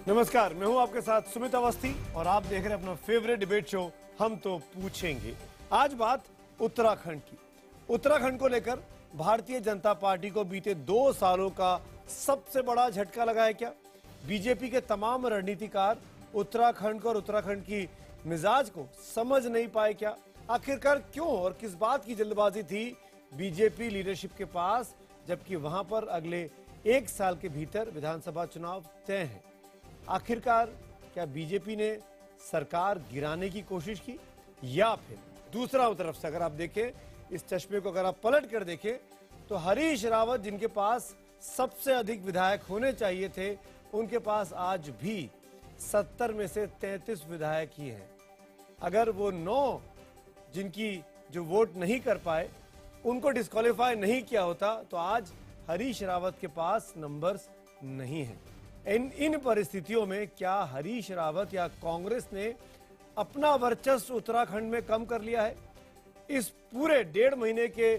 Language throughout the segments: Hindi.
नमस्कार, मैं हूं आपके साथ सुमित अवस्थी और आप देख रहे हैं अपना फेवरेट डिबेट शो हम तो पूछेंगे। आज बात उत्तराखंड की। उत्तराखंड को लेकर भारतीय जनता पार्टी को बीते 2 सालों का सबसे बड़ा झटका लगा है क्या? बीजेपी के तमाम रणनीतिकार उत्तराखंड को और उत्तराखंड की मिजाज को समझ नहीं पाए क्या? आखिरकार क्यों और किस बात की जल्दबाजी थी बीजेपी लीडरशिप के पास, जबकि वहां पर अगले 1 साल के भीतर विधानसभा चुनाव तय हैं? आखिरकार क्या बीजेपी ने सरकार गिराने की कोशिश की, या फिर दूसरा तरफ से अगर आप देखें इस चश्मे को, अगर आप पलट कर देखें तो हरीश रावत जिनके पास सबसे अधिक विधायक होने चाहिए थे, उनके पास आज भी 70 में से 33 विधायक ही हैं। अगर वो 9 जिनकी जो वोट नहीं कर पाए उनको डिस्क्वालीफाई नहीं किया होता तो आज हरीश रावत के पास नंबर्स नहीं हैं। इन परिस्थितियों में क्या हरीश रावत या कांग्रेस ने अपना वर्चस्व उत्तराखंड में कम कर लिया है? इस पूरे 1.5 महीने के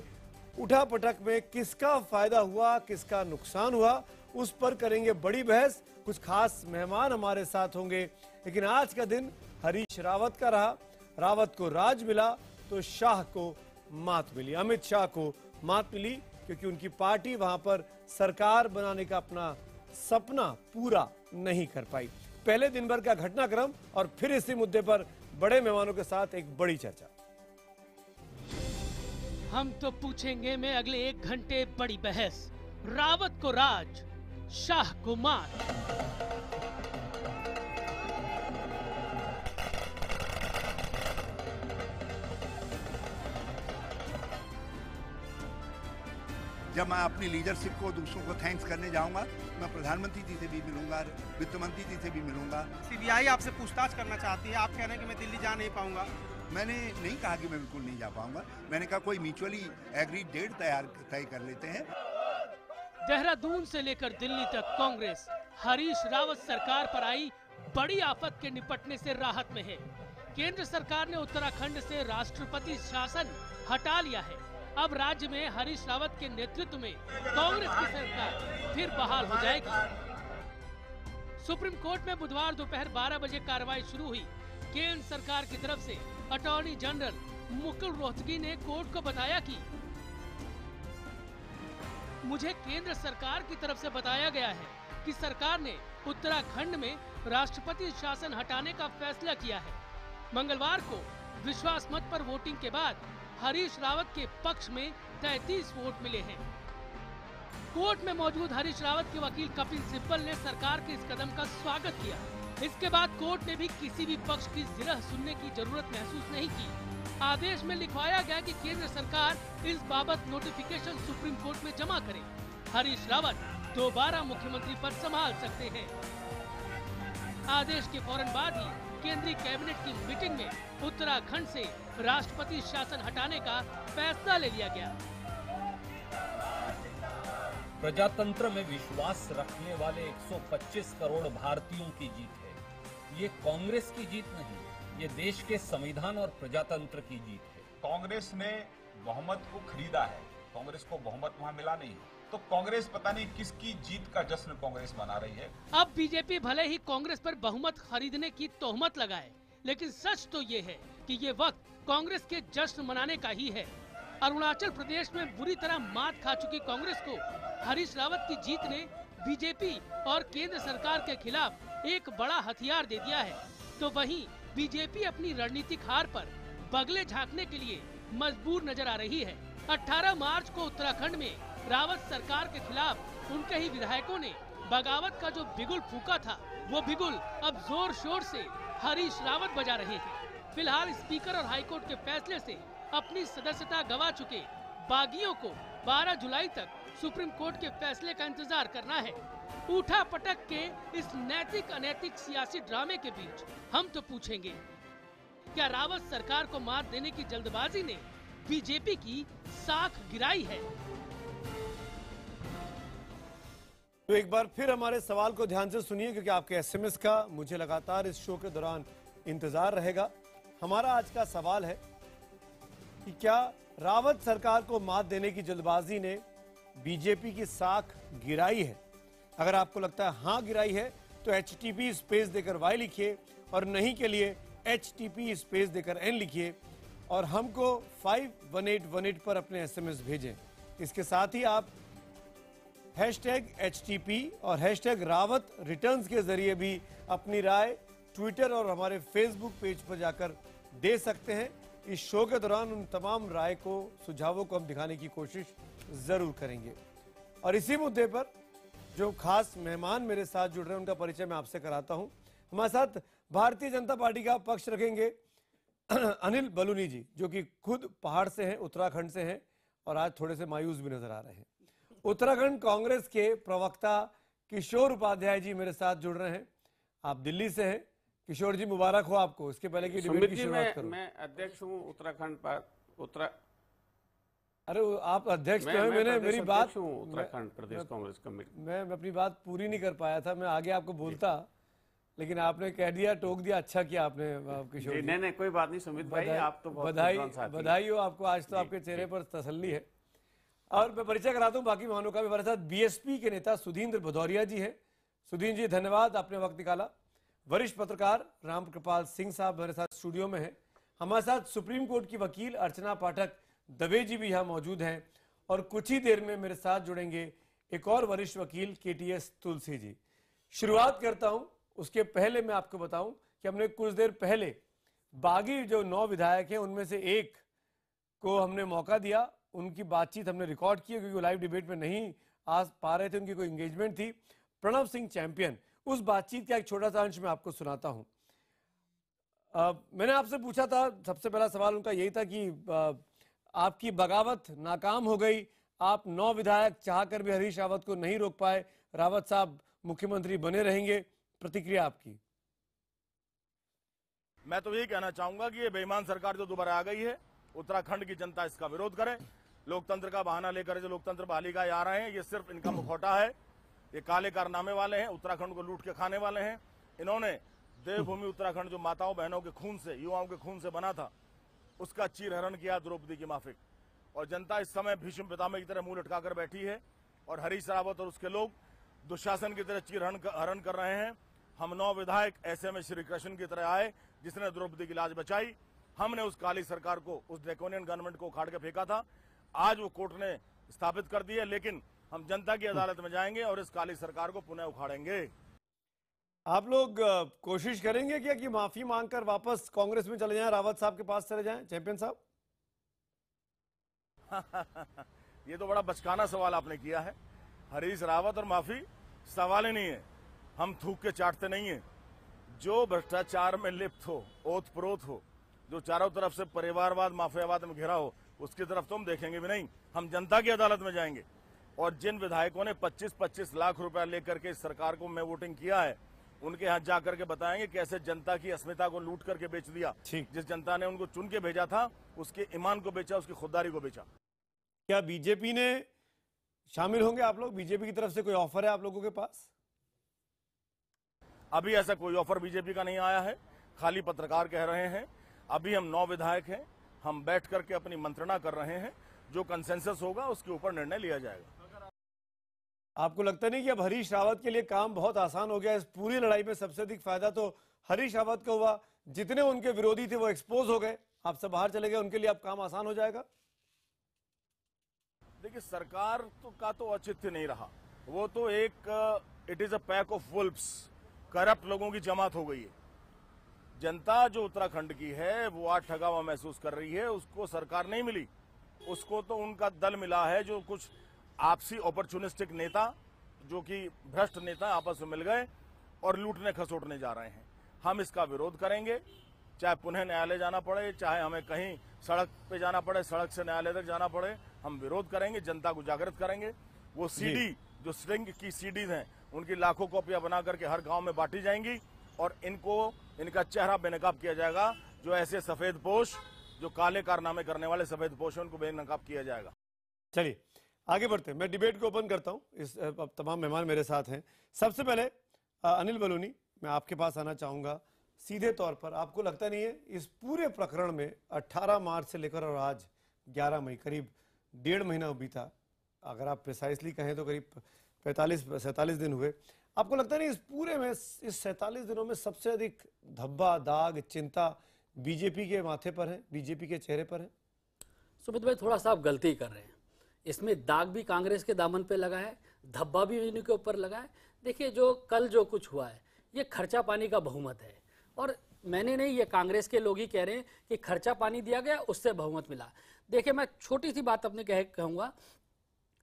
उठापटक में किसका फायदा हुआ, किसका नुकसान हुआ, उस पर करेंगे बड़ी बहस। कुछ खास मेहमान हमारे साथ होंगे, लेकिन आज का दिन हरीश रावत का रहा। रावत को राज मिला तो शाह को मात मिली, अमित शाह को मात मिली, क्योंकि उनकी पार्टी वहां पर सरकार बनाने का अपना सपना पूरा नहीं कर पाई। पहले दिन भर का घटनाक्रम और फिर इसी मुद्दे पर बड़े मेहमानों के साथ एक बड़ी चर्चा। हम तो पूछेंगे में अगले 1 घंटे बड़ी बहस। रावत को राज, शाह को मात। जब मैं अपनी लीडरशिप को दूसरों को थैंक्स करने जाऊंगा, मैं प्रधानमंत्री जी से भी मिलूंगा, वित्त मंत्री जी से भी मिलूंगा। सीबीआई आपसे पूछताछ करना चाहती है, आप कह रहे हैं कि मैं दिल्ली जा नहीं पाऊंगा। मैंने नहीं कहा कि मैं बिल्कुल नहीं जा पाऊंगा, मैंने कहा कोई म्यूचुअली एग्रीड डेट तय कर लेते हैं। देहरादून से लेकर दिल्ली तक कांग्रेस हरीश रावत सरकार पर आई बड़ी आफत के निपटने से राहत में है। केंद्र सरकार ने उत्तराखंड से राष्ट्रपति शासन हटा लिया है। अब राज्य में हरीश रावत के नेतृत्व में कांग्रेस की सरकार फिर बहाल हो जाएगी। सुप्रीम कोर्ट में बुधवार दोपहर 12 बजे कार्रवाई शुरू हुई। केंद्र सरकार की तरफ से अटॉर्नी जनरल मुकुल रोहतगी ने कोर्ट को बताया कि मुझे केंद्र सरकार की तरफ से बताया गया है कि सरकार ने उत्तराखंड में राष्ट्रपति शासन हटाने का फैसला किया है। मंगलवार को विश्वास मत पर वोटिंग के बाद हरीश रावत के पक्ष में 33 वोट मिले हैं। कोर्ट में मौजूद हरीश रावत के वकील कपिल सिब्बल ने सरकार के इस कदम का स्वागत किया। इसके बाद कोर्ट ने भी किसी भी पक्ष की जिरह सुनने की जरूरत महसूस नहीं की। आदेश में लिखवाया गया कि केंद्र सरकार इस बाबत नोटिफिकेशन सुप्रीम कोर्ट में जमा करे। हरीश रावत दोबारा मुख्यमंत्री पद संभाल सकते हैं। आदेश के फौरन बाद ही केंद्रीय कैबिनेट की मीटिंग में उत्तराखंड से राष्ट्रपति शासन हटाने का फैसला ले लिया गया। प्रजातंत्र में विश्वास रखने वाले 125 करोड़ भारतीयों की जीत है। ये कांग्रेस की जीत नहीं, ये देश के संविधान और प्रजातंत्र की जीत है। कांग्रेस ने बहुमत को खरीदा है, कांग्रेस को बहुमत वहां मिला नहीं, तो कांग्रेस पता नहीं किसकी जीत का जश्न कांग्रेस मना रही है। अब बीजेपी भले ही कांग्रेस पर बहुमत खरीदने की तोहमत लगाए, लेकिन सच तो ये है कि ये वक्त कांग्रेस के जश्न मनाने का ही है। अरुणाचल प्रदेश में बुरी तरह मात खा चुकी कांग्रेस को हरीश रावत की जीत ने बीजेपी और केंद्र सरकार के खिलाफ एक बड़ा हथियार दे दिया है। तो वहीं बीजेपी अपनी रणनीतिक हार पर बगले झांकने के लिए मजबूर नजर आ रही है। 18 मार्च को उत्तराखंड में रावत सरकार के खिलाफ उनके ही विधायकों ने बगावत का जो बिगुल फूका था, वो बिगुल अब जोर शोर से हरीश रावत बजा रहे हैं। फिलहाल स्पीकर और हाईकोर्ट के फैसले से अपनी सदस्यता गवा चुके बागियों को 12 जुलाई तक सुप्रीम कोर्ट के फैसले का इंतजार करना है। उठा पटक के इस नैतिक अनैतिक सियासी ड्रामे के बीच हम तो पूछेंगे, क्या रावत सरकार को मात देने की जल्दबाजी ने बीजेपी की साख गिराई है? तो एक बार फिर हमारे सवाल को ध्यान से सुनिए, क्योंकि आपके एसएमएस का मुझे लगातार इस शो के दौरान इंतजार रहेगा। हमारा आज का सवाल है कि क्या रावत सरकार को मात देने की जल्दबाजी ने बीजेपी की साख गिराई है? अगर आपको लगता है हाँ गिराई है, तो HTP स्पेस देकर Y लिखिए और नहीं के लिए HTP स्पेस देकर N लिखिए और हमको 51818 पर अपने SMS भेजें। इसके साथ ही आप #HTP और #रावत रिटर्न्स के जरिए भी अपनी राय ट्विटर और हमारे फेसबुक पेज पर जाकर दे सकते हैं। इस शो के दौरान उन तमाम राय को, सुझावों को हम दिखाने की कोशिश जरूर करेंगे। और इसी मुद्दे पर जो खास मेहमान मेरे साथ जुड़ रहे हैं उनका परिचय मैं आपसे कराता हूं। हमारे साथ भारतीय जनता पार्टी का पक्ष रखेंगे अनिल बलूनी जी, जो कि खुद पहाड़ से हैं, उत्तराखंड से हैं और आज थोड़े से मायूस भी नजर आ रहे हैं। उत्तराखंड कांग्रेस के प्रवक्ता किशोर उपाध्याय जी मेरे साथ जुड़ रहे हैं। आप दिल्ली से हैं। किशोर जी, मुबारक हो आपको। इसके पहले की डिबेट की शुरुआत करो। मैं अध्यक्ष हूं उत्तराखंड अरे आप अध्यक्ष तो हैं। मैंने मेरी बात उत्तराखंड प्रदेश कांग्रेस कमेटी। मैं अपनी बात पूरी नहीं कर पाया था। मैं आगे आपको बोलता, लेकिन आपने कह दिया, टोक दिया। अच्छा किया आपने किशोर जी। नहीं, कोई बात नहीं सुमित भाई, आप तो बहुत बधाई हो आपको। आज तो आपके चेहरे पर तसल्ली है। और मैं परिचय कराता हूँ बाकी मेहमानों का भी। हमारे साथ BSP के नेता सुधींद्र भदौरिया जी हैं। सुधींद्र जी, धन्यवाद, आपने वक्त निकाला। वरिष्ठ पत्रकार राम कृपाल सिंह साहब मेरे साथ स्टूडियो में हैं। हमारे साथ सुप्रीम कोर्ट की वकील अर्चना पाठक दवे जी भी यहाँ मौजूद हैं। और कुछ ही देर में मेरे साथ जुड़ेंगे एक और वरिष्ठ वकील KTS तुलसी जी। शुरुआत करता हूं, उसके पहले मैं आपको बताऊं कि हमने कुछ देर पहले बागी जो 9 विधायक हैं उनमें से एक को हमने मौका दिया। उनकी बातचीत हमने रिकॉर्ड की क्योंकि वो लाइव डिबेट में नहीं आ पा रहे थे, उनकी कोई एंगेजमेंट थी। प्रणव सिंह चैंपियन, उस बातचीत का एक छोटा सा अंश मैं आपको सुनाता हूं। मैंने आपसे पूछा था, सबसे पहला सवाल उनका यही था कि आपकी बगावत नाकाम हो गई, आप 9 विधायक चाहकर भी हरीश रावत को नहीं रोक पाए, रावत साहब मुख्यमंत्री बने रहेंगे। प्रतिक्रिया आपकी? मैं तो यही कहना चाहूंगा कि ये बेईमान सरकार जो दोबारा आ गई है, उत्तराखंड की जनता इसका विरोध करे। लोकतंत्र का बहाना लेकर जो लोकतंत्र बहाली का आ रहे हैं, ये सिर्फ इनका मुखौटा है। ये काले कारनामे वाले हैं, उत्तराखंड को लूट के खाने वाले हैं। इन्होंने देवभूमि उत्तराखंड जो माताओं बहनों के खून से, युवाओं के खून से बना था, उसका चीरहरण किया द्रौपदी की माफिक। और जनता इस समय भीष्म पितामह की तरह मुंह लटकाकर बैठी है और हरीश रावत और उसके लोग दुशासन की तरह चीरहरण कर रहे हैं। हम 9 विधायक ऐसे में श्री कृष्ण की तरह आए जिसने द्रौपदी की लाज बचाई। हमने उस काली सरकार को, उस ड्रैकोनियन गवर्नमेंट को उखाड़ के फेंका था। आज वो कोर्ट ने स्थापित कर दी है, लेकिन हम जनता की अदालत में जाएंगे और इस काली सरकार को पुनः उखाड़ेंगे। आप लोग कोशिश करेंगे क्या कि माफी मांगकर वापस कांग्रेस में चले जाएं, रावत साहब के पास चले जाएं, चैंपियन साहब? ये तो बड़ा बचकाना सवाल आपने किया है। हरीश रावत और माफी सवाल ही नहीं है। हम थूक के चाटते नहीं है। जो भ्रष्टाचार में लिप्त हो, ओतप्रोत हो, जो चारों तरफ से परिवारवाद, माफियावाद में घिरा हो, उसकी तरफ तो हम देखेंगे भी नहीं। हम जनता की अदालत में जाएंगे और जिन विधायकों ने 25-25 लाख रुपया लेकर के इस सरकार को में वोटिंग किया है, उनके यहाँ जाकर के बताएंगे कैसे जनता की अस्मिता को लूट करके बेच दिया। जिस जनता ने उनको चुन के भेजा था, उसके ईमान को बेचा, उसकी खुददारी को बेचा। क्या बीजेपी ने शामिल होंगे आप लोग? बीजेपी की तरफ से कोई ऑफर है आप लोगों के पास? अभी ऐसा कोई ऑफर बीजेपी का नहीं आया है, खाली पत्रकार कह रहे हैं। अभी हम 9 विधायक हैं, हम बैठ करके अपनी मंत्रणा कर रहे हैं। जो कंसेंसस होगा उसके ऊपर निर्णय लिया जाएगा। आपको लगता नहीं कि अब हरीश रावत के लिए काम बहुत आसान हो गया? इस पूरी लड़ाई में सबसे अधिक फायदा तो हरीश रावत का हुआ। जितने उनके विरोधी थे वो एक्सपोज हो गए, आप सब बाहर चले गए, उनके लिए अब काम आसान हो जाएगा। देखिए, सरकार का तो औचित्य नहीं रहा। वो तो एक it is a pack of wolves, corrupt लोगों की जमात हो गई है। जनता जो उत्तराखंड की है वो आज ठगा हुआ महसूस कर रही है। उसको सरकार नहीं मिली, उसको तो उनका दल मिला है, जो कुछ आपसी अपॉर्चुनिस्टिक नेता, जो कि भ्रष्ट नेता आपस में मिल गए और लूटने खसोटने जा रहे हैं। हम इसका विरोध करेंगे, चाहे पुनः न्यायालय जाना पड़े, चाहे हमें कहीं सड़क पे जाना पड़े, सड़क से न्यायालय तक जाना पड़े, हम विरोध करेंगे, जनता को जागृत करेंगे। वो सीडी जो स्ट्रिंग की सीडीज हैं, उनकी लाखों कॉपियां बना करके हर गांव में बांटी जाएंगी और इनका चेहरा बेनकाब किया जाएगा। जो ऐसे सफेद पोश, जो काले कारनामे करने वाले सफेद पोश हैं, उनको बेनकाब किया जाएगा। चलिए आगे बढ़ते हैं। मैं डिबेट को ओपन करता हूं। इस तमाम मेहमान मेरे साथ हैं। सबसे पहले अनिल बलूनी, मैं आपके पास आना चाहूंगा। सीधे तौर पर आपको लगता नहीं है इस पूरे प्रकरण में 18 मार्च से लेकर और आज 11 मई, करीब 1.5 महीना बीता, अगर आप प्रिसाइसली कहें तो करीब 47 दिन हुए। आपको लगता नहीं इस पूरे में, इस 47 दिनों में सबसे अधिक धब्बा, दाग, चिंता बीजेपी के माथे पर है, बीजेपी के चेहरे पर है? सुमित भाई, थोड़ा सा आप गलती कर रहे हैं। इसमें दाग भी कांग्रेस के दामन पे लगा है, धब्बा भी इन्हीं के ऊपर लगा है। देखिए, जो कल जो कुछ हुआ है, ये खर्चा पानी का बहुमत है, और मैंने नहीं, ये कांग्रेस के लोग ही कह रहे हैं कि खर्चा पानी दिया गया, उससे बहुमत मिला। देखिए, मैं छोटी सी बात अपने कहूँगा,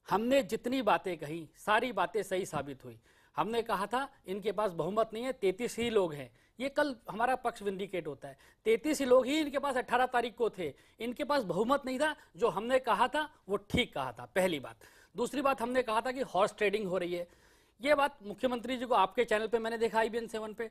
हमने जितनी बातें कही सारी बातें सही साबित हुई। हमने कहा था इनके पास बहुमत नहीं है, 33 ही लोग हैं। ये कल हमारा पक्ष विंडिकेट होता है, 33 ही लोग ही इनके पास 18 तारीख को थे। इनके पास बहुमत नहीं था। जो हमने कहा था वो ठीक कहा था, पहली बात। दूसरी बात, हमने कहा था कि हॉर्स ट्रेडिंग हो रही है। ये बात मुख्यमंत्री जी को आपके चैनल पे मैंने देखा, IBN 7 पे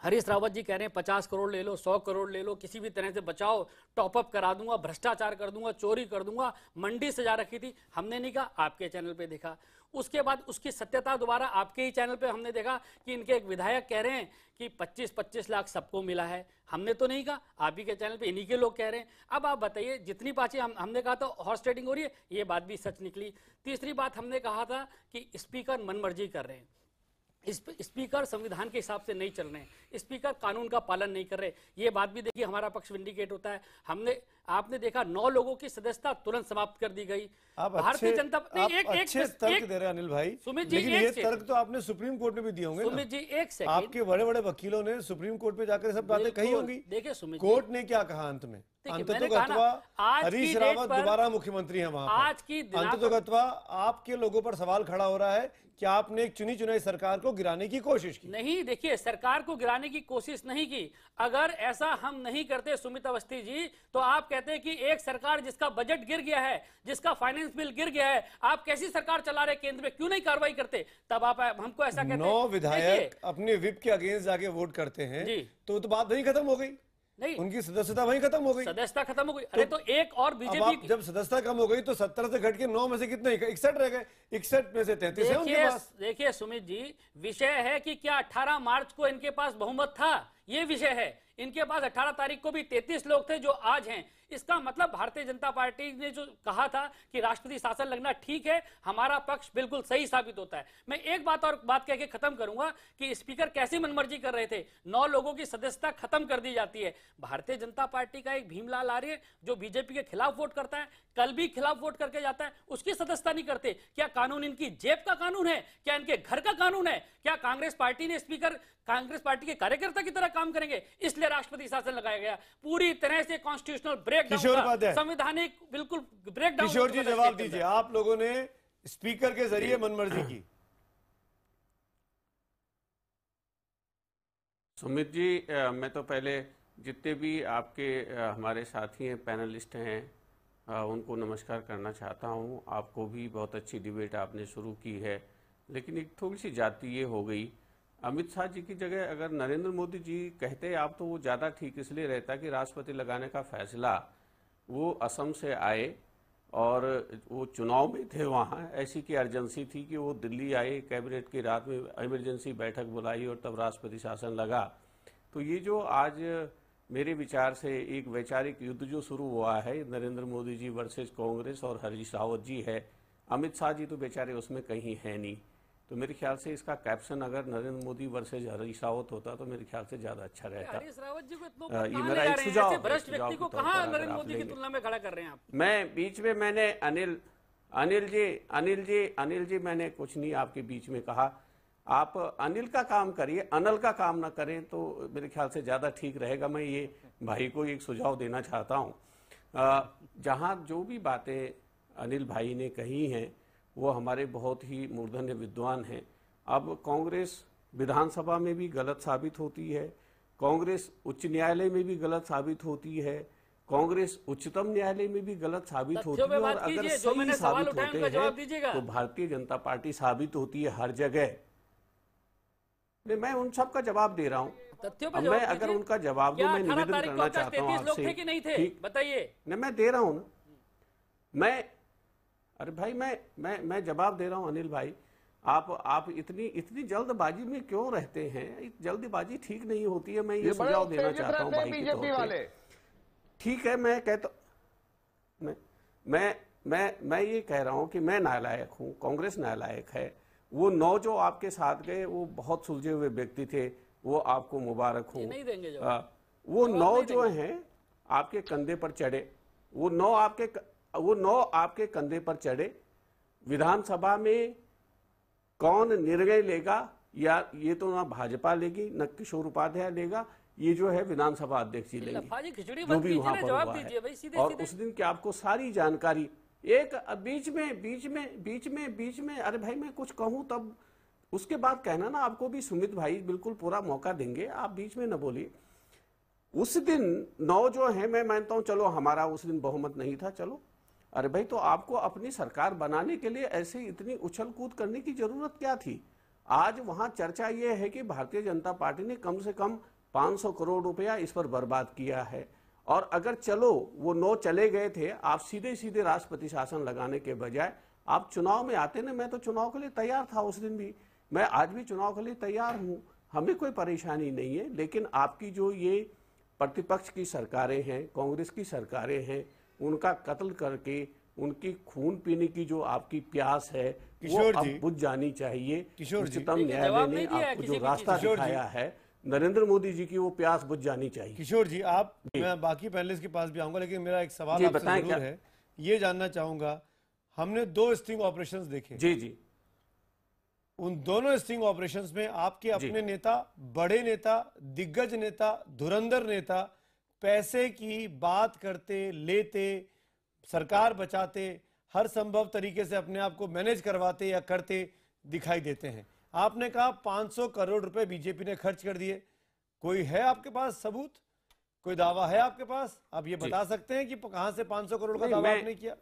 हरीश रावत जी कह रहे हैं 50 करोड़ ले लो, 100 करोड़ ले लो, किसी भी तरह से बचाओ, टॉपअप करा दूंगा, भ्रष्टाचार कर दूंगा, चोरी कर दूंगा, मंडी सजा रखी थी। हमने नहीं कहा, आपके चैनल पे देखा। उसके बाद उसकी सत्यता दोबारा आपके ही चैनल पे हमने देखा कि इनके एक विधायक कह रहे हैं कि 25-25 लाख सबको मिला है। हमने तो नहीं कहा, आप ही के चैनल पे इन्हीं के लोग कह रहे हैं। अब आप बताइए, जितनी बातें हमने कहा था हॉर्स ट्रेडिंग हो रही है, ये बात भी सच निकली। तीसरी बात, हमने कहा था कि स्पीकर मनमर्जी कर रहे हैं, स्पीकर संविधान के हिसाब से नहीं चल रहे हैं, स्पीकर कानून का पालन नहीं कर रहे। ये बात भी देखिए, हमारा पक्ष विंडिकेट होता है। आपने देखा 9 लोगों की सदस्यता तुरंत समाप्त कर दी गई। भारतीय जनता अच्छे तर्क दे रहे हैं अनिल भाई, सुमित जी, लेकिन ये तर्क तो आपने सुप्रीम कोर्ट में भी दिए होंगे। सुमित जी, एक सेकंड, आपके बड़े बड़े वकीलों ने सुप्रीम कोर्ट में जाकर सब बातें कही होंगी। देखिए सुमित, कोर्ट ने क्या कहा अंत में? अंततोगत्वा हरीश रावत दोबारा मुख्यमंत्री हैं वहां पर। अंततोगत्वा आपके लोगों पर सवाल खड़ा हो रहा है कि आपने एक चुनी चुनाई सरकार को गिराने की कोशिश की। नहीं, देखिए, सरकार को गिराने की कोशिश नहीं की। अगर ऐसा हम नहीं करते सुमित अवस्थी जी, तो आप कहते हैं कि एक सरकार जिसका बजट गिर गया है, जिसका फाइनेंस बिल गिर गया है, आप कैसी सरकार चला रहे केंद्र में, क्यों नहीं कार्रवाई करते? तब आप हमको ऐसा कहते हैं। 9 विधायक अपने विप के अगेंस्ट जाके वोट करते हैं, तो बात नहीं खत्म हो गई? नहीं, उनकी सदस्यता वहीं खत्म हो गई। सदस्यता खत्म हो गई। अरे तो एक और बीजेपी, जब सदस्यता कम हो गई तो 70 से घट के 9 में से कितने? 61 रह गए। 61 में से 33 है उनके पास। देखिए सुमित जी, विषय है कि क्या 18 मार्च को इनके पास बहुमत था, ये विषय है। इनके पास 18 तारीख को भी 33 लोग थे जो आज हैं। इसका मतलब भारतीय जनता पार्टी ने जो कहा था कि राष्ट्रपति शासन लगना ठीक है, हमारा पक्ष बिल्कुल सही साबित होता है। मैं एक बात कह के खत्म करूंगा कि स्पीकर कैसी मनमर्जी कर रहे थे। 9 लोगों की सदस्यता खत्म कर दी जाती है। भारतीय जनता पार्टी का एक भीमलाल आर्य जो बीजेपी के खिलाफ वोट करता है, कल भी खिलाफ वोट करके जाता है, उसकी सदस्यता नहीं करते। क्या कानून इनकी जेब का कानून है? क्या इनके घर का कानून है? क्या कांग्रेस पार्टी ने स्पीकर कांग्रेस पार्टी के कार्यकर्ता की तरह काम करेंगे, इसलिए राष्ट्रपति शासन लगाया गया? पूरी तरह से कॉन्स्टिट्यूशनल ब्रेकडाउन, संवैधानिक बिल्कुल ब्रेकडाउन। किशोर जी जवाब दीजिए, आप लोगों ने स्पीकर के जरिए मनमर्जी की। सुमित जी, मैं तो पहले जितने भी आपके हमारे साथी हैं, पैनलिस्ट हैं, उनको नमस्कार करना चाहता हूं। आपको भी बहुत अच्छी डिबेट आपने शुरू की है, लेकिन एक थोड़ी सी जाती ये हो गई। अमित शाह जी की जगह अगर नरेंद्र मोदी जी कहते आप, तो वो ज़्यादा ठीक इसलिए रहता कि राष्ट्रपति लगाने का फैसला वो असम से आए और वो चुनाव में थे वहाँ, ऐसी की अर्जेंसी थी कि वो दिल्ली आए, कैबिनेट की रात में इमरजेंसी बैठक बुलाई और तब राष्ट्रपति शासन लगा। तो ये जो आज मेरे विचार से एक वैचारिक युद्ध जो शुरू हुआ है, नरेंद्र मोदी जी वर्सेस कांग्रेस और हरीश रावत जी है, अमित शाह जी तो बेचारे उसमें कहीं है नहीं। तो मेरे ख्याल से इसका कैप्शन अगर नरेंद्र मोदी वर्सेस हरीश रावत होता तो मेरे ख्याल से ज्यादा अच्छा रहता। हरीश रावत जी को ये मेरा एक सुझाव, भ्रष्ट व्यक्ति को कहां नरेंद्र मोदी की तुलना में खड़ा कर रहे हैं आप? मैं बीच में मैंने अनिल जी मैंने कुछ नहीं आपके बीच में कहा। आप अनिल का काम करिए, अनल का काम ना करें तो मेरे ख्याल से ज्यादा ठीक रहेगा। मैं ये भाई को एक सुझाव देना चाहता हूँ। जहाँ जो भी बातें अनिल भाई ने कही हैं वो हमारे बहुत ही मूर्धन्य विद्वान हैं। अब कांग्रेस विधानसभा में भी गलत साबित होती है, कांग्रेस उच्च न्यायालय में भी गलत साबित होती है, कांग्रेस उच्चतम न्यायालय में भी गलत साबित होती है, और अगर सही साबित होते हैं तो भारतीय जनता पार्टी साबित होती है हर जगह। मैं उन सब का जवाब दे रहा हूँ। मैं अगर उनका जवाब दूं, मैं निवेदन करना चाहता हूँ आपसे। बताइए। मैं दे रहा हूँ ना, अरे भाई मैं जवाब दे रहा हूं अनिल भाई। आप इतनी जल्दबाजी में क्यों रहते हैं? जल्दबाजी ठीक नहीं होती है। मैं ये सुझाव देना चाहता हूं भाई के तौर पे। ठीक है, मैं कहता मैं ये कह रहा हूं कि मैं नालायक हूं, कांग्रेस नालायक है, वो 9 जो आपके साथ गए वो बहुत सुलझे हुए व्यक्ति थे, वो आपको मुबारक हो। नहीं देंगे जवाब। वो 9 जो हैं आपके कंधे पर चढ़े, वो 9 आपके कंधे पर चढ़े। विधानसभा में कौन निर्णय लेगा, या ये तो ना भाजपा लेगी न किशोर उपाध्याय लेगा, ये जो है विधानसभा अध्यक्ष जी लेंगे, जो भी वहां पर हुआ है। और उस दिन की आपको सारी जानकारी एक बीच में अरे भाई मैं कुछ कहूं तब उसके बाद कहना ना, आपको भी सुमित भाई बिल्कुल पूरा मौका देंगे, आप बीच में न बोलिए। उस दिन 9 जो है, मैं मानता हूं चलो हमारा उस दिन बहुमत नहीं था, चलो अरे भाई तो आपको अपनी सरकार बनाने के लिए ऐसे इतनी उछल कूद करने की जरूरत क्या थी? आज वहां चर्चा यह है कि भारतीय जनता पार्टी ने कम से कम 500 करोड़ रुपया इस पर बर्बाद किया है। और अगर चलो वो 9 चले गए थे, आप सीधे सीधे राष्ट्रपति शासन लगाने के बजाय आप चुनाव में आते ना। मैं तो चुनाव के लिए तैयार था उस दिन भी, मैं आज भी चुनाव के लिए तैयार हूं, हमें कोई परेशानी नहीं है। लेकिन आपकी जो ये प्रतिपक्ष की सरकारें हैं, कांग्रेस की सरकारें हैं, उनका कत्ल करके उनकी खून पीने की जो आपकी प्यास है वो अब बुझ जानी चाहिए। उच्चतम न्यायालय ने आपको जो रास्ता दिखाया है, नरेंद्र मोदी जी की वो प्यास बुझ जानी चाहिए। किशोर जी, आप मैं बाकी पैनलिस्ट के पास भी आऊंगा, लेकिन मेरा एक सवाल आपसे जरूर है, ये जानना चाहूंगा, हमने 2 स्टिंग ऑपरेशंस देखे। जी। उन दोनों स्टिंग ऑपरेशंस में आपके अपने नेता, बड़े नेता, दिग्गज नेता, धुरंधर नेता पैसे की बात करते, लेते, सरकार बचाते, हर संभव तरीके से अपने आप को मैनेज करवाते या करते दिखाई देते हैं। आपने कहा 500 करोड़ रुपए बीजेपी ने खर्च कर दिए, कोई है आपके पास सबूत, कोई दावा है आपके पास? आप ये बता सकते हैं कि कहां से 500 करोड़ का दावा आपने किया?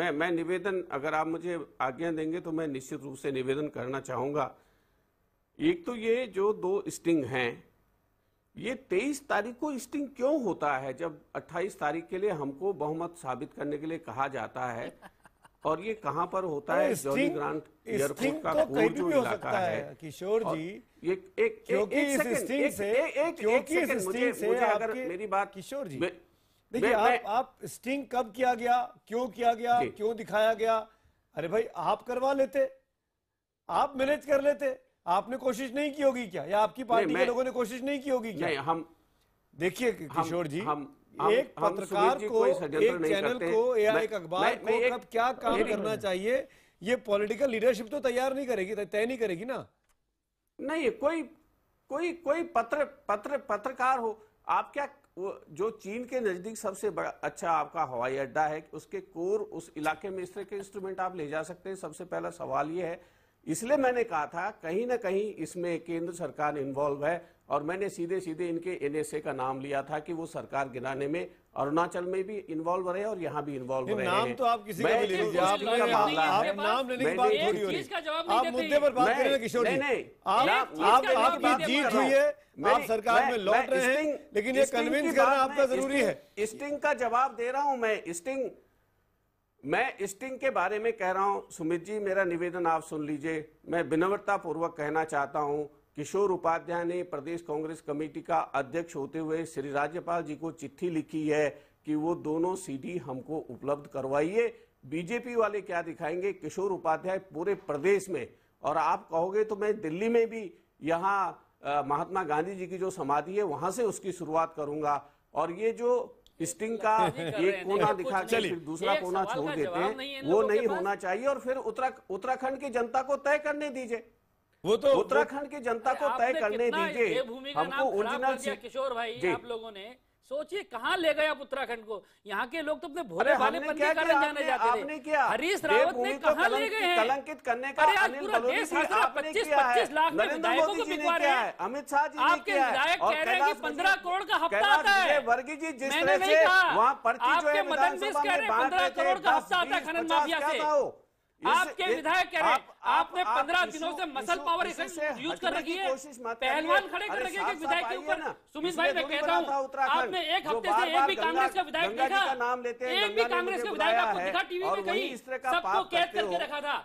मैं निवेदन, अगर आप मुझे आज्ञा देंगे तो मैं निश्चित रूप से निवेदन करना चाहूंगा। एक तो ये जो 2 स्टिंग हैं, ये 23 तारीख को स्टिंग क्यों होता है जब 28 तारीख के लिए हमको बहुमत साबित करने के लिए कहा जाता है? और ये कहां पर होता है? जॉली ग्रांट एयरपोर्ट का कोर जो इलाका है किशोर जी, ये एक अगर मेरी बात किशोर जी, देखिए आप स्टिंग कब किया गया, क्यों किया गया, क्यों दिखाया गया? अरे भाई आप करवा लेते, आप मैनेज कर लेते, आपने कोशिश नहीं की होगी क्या, या आपकी पार्टी के लोगों ने कोशिश नहीं की होगी क्या? नहीं, हम देखिए किशोर जी, एक पत्रकार को, एक चैनल को या एक अखबार को कब क्या काम करना चाहिए, ये पॉलिटिकल लीडरशिप तो तैयार नहीं करेगी, तय नहीं करेगी ना। नहीं, कोई पत्रकार हो, आप क्या जो चीन के नजदीक सबसे बड़ा अच्छा आपका हवाई अड्डा है, उसके कोर उस इलाके में इस तरह के इंस्ट्रूमेंट आप ले जा सकते हैं? सबसे पहला सवाल ये है। इसलिए मैंने कहा था कहीं ना कहीं इसमें केंद्र सरकार इन्वॉल्व है, और मैंने सीधे सीधे इनके NSA का नाम लिया था कि वो सरकार गिराने में अरुणाचल में भी इन्वॉल्व रहे और यहाँ भी इन्वॉल्व रहे। नाम तो आप किसी का भी ले लीजिए, आप नाम लेने की बात थोड़ी हो रही है, आप मुद्दे पर बात करें किशोर जी। आपकी जीत हुई है, आप सरकार में लौट रहे हैं, लेकिन ये कन्विंस करना आपका जरूरी है। स्टिंग का जवाब दे रहा हूं मैं स्टिंग के बारे में कह रहा हूं। सुमित जी, मेरा निवेदन आप सुन लीजिए। मैं विनम्रता पूर्वक कहना चाहता हूं, किशोर उपाध्याय ने प्रदेश कांग्रेस कमेटी का अध्यक्ष होते हुए श्री राज्यपाल जी को चिट्ठी लिखी है कि वो दोनों CD हमको उपलब्ध करवाइए। बीजेपी वाले क्या दिखाएंगे? किशोर उपाध्याय पूरे प्रदेश में, और आप कहोगे तो मैं दिल्ली में भी यहाँ महात्मा गांधी जी की जो समाधि है वहां से उसकी शुरुआत करूंगा। और ये जो स्टिंग का एक कोना दिखा के फिर दूसरा कोना छोड़ देते हैं, वो नहीं होना चाहिए। और फिर उत्तराखंड की जनता को तय करने दीजिए, वो तो उत्तराखंड की जनता को तय करने दीजिए। हमको ओरिजिनल किशोर भाई, आप लोगों ने सोचिए कहां ले गए आप उत्तराखंड को। यहाँ के लोग तो अपने भोले भाले पन के कारण जाने जाते थे। हरीश रावत ने कहां ले गए हैं? कलंकित करने का पूरा देश 25-25 लाख में विधायकों को बिकवा रहे हैं। अमित शाह जी आपके विधायक कह रहे हैं कि 15 करोड़ का हफ्ता आता है। वर्गी जी जिस तरह से वहाँ पर्ची जो है मदन मिश्र कह रहे हैं 15 करोड़ का हफ्ता आता है खनन माफिया से। आपके विधायक कह रहे हैं आपने 15 दिनों से मसल पावर यूज कर रखी है, पहलवान खड़े कर रखे हैं विधायक के ऊपर। सुमित भाई मैं कहता हूं आपने एक हफ्ते से एक भी कांग्रेस का विधायक देखा? एक भी कांग्रेस का विधायक आपको दिखा टीवी में कहीं? सबको कैद करके रखा था,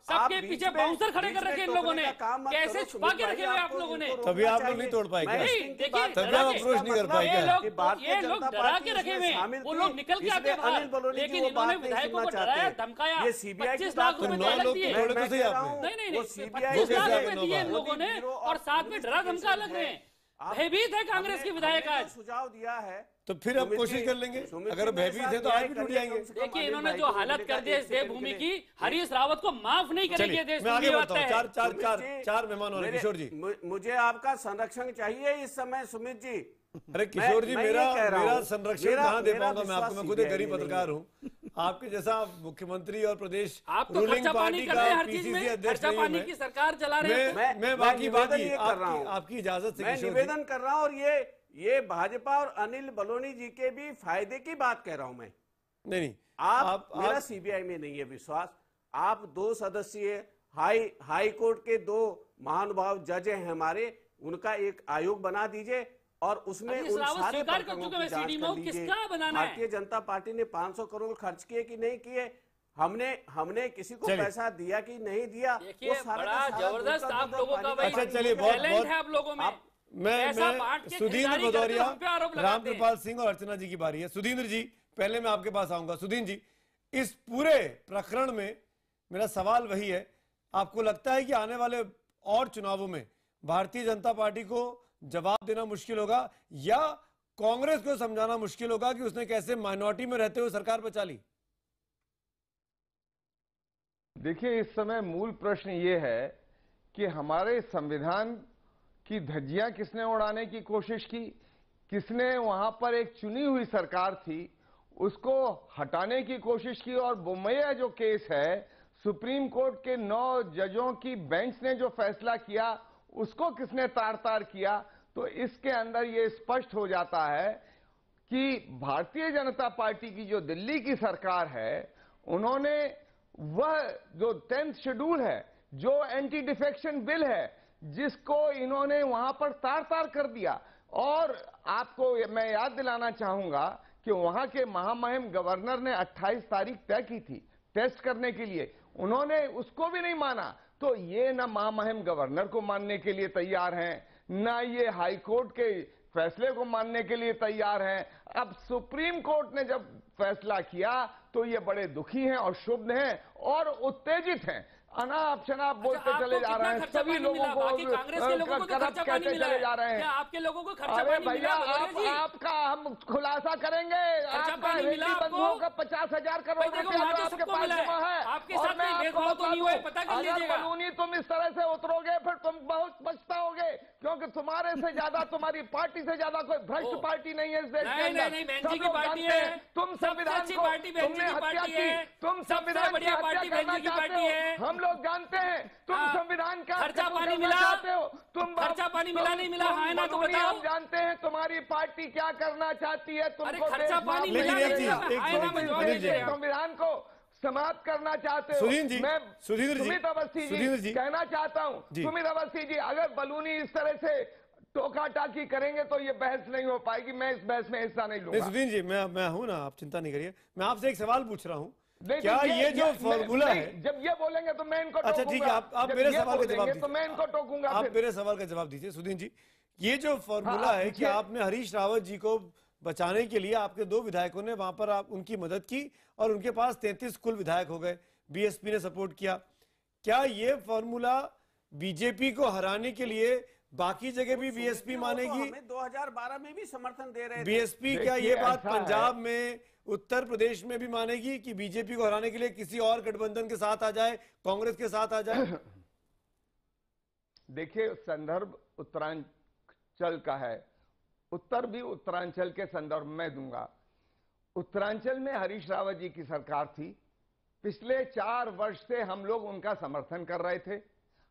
सबके पीछे बाउंसर खड़े कर रखे इन लोगों ने, कैसे छुपा के रखे हुए आप लोगों ने? तभी आप लोग नहीं तोड़ पाएंगे, देखिए तभी आप अप्रोच नहीं कर पाएंगे। ये लोग डरा के रखे हुए हैं, वो लोग निकल के आते बाहर, लेकिन इन्होंने विधायकों को डराया धमकाया। 25 लाख रुपए दिए, नहीं 25 लाख रुपए दिए इन लोगों ने और साथ में डरा धमका लग रहे हैं। भयभीत है कांग्रेस के विधायक आज। सुझाव दिया है तो फिर हम कोशिश कर लेंगे, अगर भयभीत है तो आज भी टूट जाएंगे। देखिए इन्होंने जो हालत कर दी इस देवभूमि की, हरीश रावत को माफ नहीं करेंगे देश। मैं आगे बढ़ता हूं, चार मेहमान हो रहे हैं। किशोर जी, मुझे आपका संरक्षण चाहिए इस समय। सुमित जी, अरे किशोर जी, मेरा संरक्षण कहाँ दे पाऊंगा मैं आपको? मैं खुद एक गरीब पत्रकार हूँ। आपके जैसा मुख्यमंत्री और प्रदेश रूलिंग पार्टी का पीसीसी अध्यक्ष नहीं हूं। की सरकार चला रहे हैं। मैं बाकी आपकी इजाजत से मैं निवेदन कर रहा हूं, और ये भाजपा और अनिल बलूनी जी के भी फायदे की बात कह रहा हूं मैं। नहीं, आप मेरा सीबीआई में नहीं है विश्वास। आप 2 सदस्यीय हाई कोर्ट के 2 महानुभाव जज हैं हमारे, उनका एक आयोग बना दीजिए और उसमें उन सारे प्रकरणों की जांच कर लीजिए। भारतीय जनता पार्टी ने 500 करोड़ खर्च किए कि नहीं किए, हमने किसी को पैसा दिया कि नहीं दिया, वो बड़ा जबरदस्त आप लोगों का भाई चलिए टैलेंट है आप लोगों में। मैं सुधींद्र भदौरिया, रामकृपाल सिंह और अर्चना जी की बारी है। सुधींद्र जी, पहले मैं आपके पास आऊंगा। सुधींद्र जी, इस पूरे प्रकरण में मेरा सवाल वही है, आपको लगता है कि आने वाले और चुनावों में भारतीय जनता पार्टी को जवाब देना मुश्किल होगा या कांग्रेस को समझाना मुश्किल होगा कि उसने कैसे माइनॉरिटी में रहते हुए सरकार बचा ली? देखिए, इस समय मूल प्रश्न ये है कि हमारे संविधान की धज्जियां किसने उड़ाने की कोशिश की, किसने वहां पर एक चुनी हुई सरकार थी उसको हटाने की कोशिश की, और बोमैया जो केस है, सुप्रीम कोर्ट के 9 जजों की बेंच ने जो फैसला किया उसको किसने तार तार किया। तो इसके अंदर ये स्पष्ट हो जाता है कि भारतीय जनता पार्टी की जो दिल्ली की सरकार है, उन्होंने वह जो 10th शेड्यूल है, जो एंटी डिफेक्शन बिल है, जिसको इन्होंने वहां पर तार तार कर दिया। और आपको मैं याद दिलाना चाहूंगा कि वहां के महामहिम गवर्नर ने 28 तारीख तय की थी टेस्ट करने के लिए, उन्होंने उसको भी नहीं माना। तो ये न महामहिम गवर्नर को मानने के लिए तैयार हैं, न ये हाई कोर्ट के फैसले को मानने के लिए तैयार हैं। अब सुप्रीम कोर्ट ने जब फैसला किया तो ये बड़े दुखी हैं और क्षुब्ध हैं और उत्तेजित हैं, अनाप शनाप बोलते चले जा रहे हैं, सभी लोगों को करप्ट कहते चले जा रहे हैं। आपके लोगों को खर्चा अरे भैया, आपका हम खुलासा करेंगे। आपका हिंदी बंधुओं का 50,000 करोड़ रुपया आपके पास जमा है, आपके साथ में भेदभाव तो नहीं हुआ, पता कर लीजिएगा। बलूनी, तुम इस तरह से उतरोगे फिर तुम बहुत पछताओगे, क्योंकि तुम्हारे से ज्यादा, तुम्हारी पार्टी से ज्यादा कोई भ्रष्ट पार्टी नहीं है इस देश के अंदर। सब लोग जानते हैं तुम संविधान को, तुमने हत्या की, तुम संविधान की हत्या करना चाहते हो, हम लोग जानते हैं। तुम संविधान का खर्चा पानी मिला चाहते हो, तुम खर्चा पानी मिला नहीं मिला, हाँ ना तो बताओ। हम जानते हैं तुम्हारी पार्टी क्या करना चाहती है, तुमको खर्चा पानी मिला संविधान को समाप्त करना चाहते हो। मैं सुमित अवस्थी जी कहना चाहता हूँ, सुमित अवस्थी जी, अगर बलूनी इस तरह से टोका टाकी करेंगे तो ये बहस नहीं हो पाएगी। मैं इस बहस में हिस्सा नहीं लूंगा। सुधीर जी, मैं हूं ना, आप चिंता नहीं करिए। मैं आपसे एक सवाल पूछ रहा हूं, क्या ये जो फॉर्मूला है, जब ये बोलेंगे तो मैं इनको अच्छा ठीक है, आप मेरे सवाल का जवाब दीजिए, तो मैं इनको टोकूंगा। आप मेरे सवाल का जवाब दीजिए सुधीर जी। ये जो फॉर्मूला है कि आपने हरीश रावत जी को बचाने के लिए आपके 2 विधायकों ने वहां पर आप उनकी मदद की और उनके पास 33 कुल विधायक हो गए, बीएसपी ने सपोर्ट किया, क्या ये फॉर्मूला बीजेपी को हराने के लिए बाकी जगह भी बीएसपी मानेगी? 2012 में भी समर्थन दे रहे थे बीएसपी, क्या ये बात पंजाब में, उत्तर प्रदेश में भी मानेगी कि बीजेपी को हराने के लिए किसी और गठबंधन के साथ आ जाए, कांग्रेस के साथ आ जाए? देखिए, संदर्भ उत्तरांचल का है, उत्तर भी उत्तरांचल के संदर्भ में दूंगा। उत्तरांचल में हरीश रावत जी की सरकार थी, पिछले 4 वर्ष से हम लोग उनका समर्थन कर रहे थे।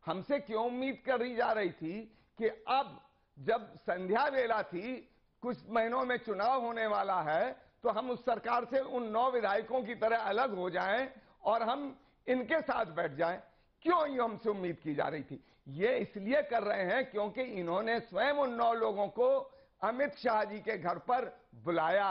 हमसे क्यों उम्मीद करी जा रही थी कि अब जब संध्या वेला थी, कुछ महीनों में चुनाव होने वाला है, तो हम उस सरकार से उन 9 विधायकों की तरह अलग हो जाएं और हम इनके साथ बैठ जाएं, क्यों ये हमसे उम्मीद की जा रही थी? ये इसलिए कर रहे हैं क्योंकि इन्होंने स्वयं उन 9 लोगों को अमित शाह जी के घर पर बुलाया,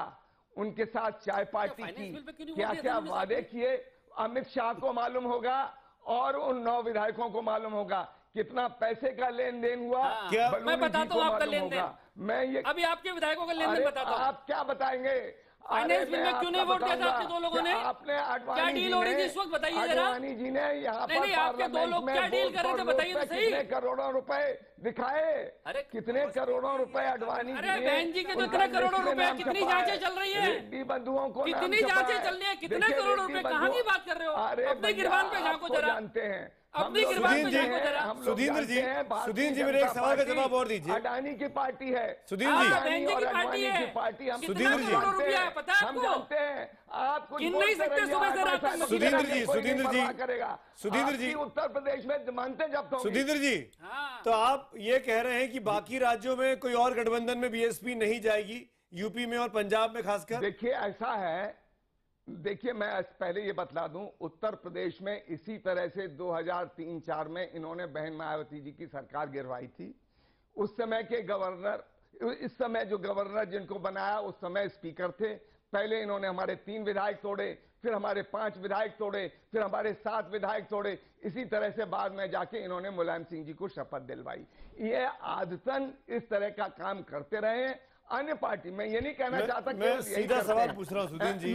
उनके साथ चाय पार्टी की, क्या क्या वादे किए अमित शाह को मालूम होगा और उन 9 विधायकों को मालूम होगा, कितना पैसे का लेन देन हुआ। क्या मैं बताता हूँ आपका लेन देन, मैं ये अभी आपके विधायकों का लेन देन बताता हूँ। आप क्या बताएंगे? फाइनेंस बिल में क्यों नहीं वोट दिया था आपके 2 लोगों ने? आपने क्या डील हो रही थी इस वक्त बताइए जरा। अडवाणी जी ने यहाँ पर नहीं, आपके 2 लोग क्या डील कर रहे थे बताइए तो सही। कितने करोड़ों रुपए दिखाए? अरे कितने करोड़ों रुपए अडवाणी जी? अरे बहन जी के जो इतने करोड़ों रुपए, कितनी जांचें चल रही है? बंधुओं को कितनी जांचें चल रही है? कितने करोड़ रुपए? कहाँ की बात कर रहे हो? अपनी गिरबान पे झांको जरा, जानते हैं अपनी गिरबान पे झांको जरा। सुधींद्र जी मेरे एक सवाल का जवाब और दीजिए। अडानी की पार्टी है, सुधींद्र जी, बहन जी की पार्टी है, सुधींद्र जी, पता है हम जानते हैं। आप कुछ गिन नहीं सकते सुबह से रात तक। सुधींद्र जी, उत्तर प्रदेश में जमानतें जब्त होंगी। सुधींद्र जी, तो आप ये कह रहे हैं कि बाकी राज्यों में कोई और गठबंधन में बीएसपी नहीं जाएगी, यूपी में और पंजाब में खासकर? देखिए ऐसा है, देखिए मैं पहले ये बतला दूं, उत्तर प्रदेश में इसी तरह से 2003-4 में इन्होंने बहन मायावती जी की सरकार गिरवाई थी। उस समय के गवर्नर, इस समय जो गवर्नर जिनको बनाया उस समय स्पीकर थे। पहले इन्होंने हमारे 3 विधायक तोड़े, फिर हमारे 5 विधायक तोड़े, फिर हमारे 7 विधायक तोड़े। इसी तरह से बाद में जाके इन्होंने मुलायम सिंह जी को शपथ दिलवाई। ये आदतन इस तरह का काम करते रहे हैं। अन्य पार्टी में ये नहीं कहना चाहता, मैं सीधा सवाल पूछ रहा हूँ सुधींद्र जी,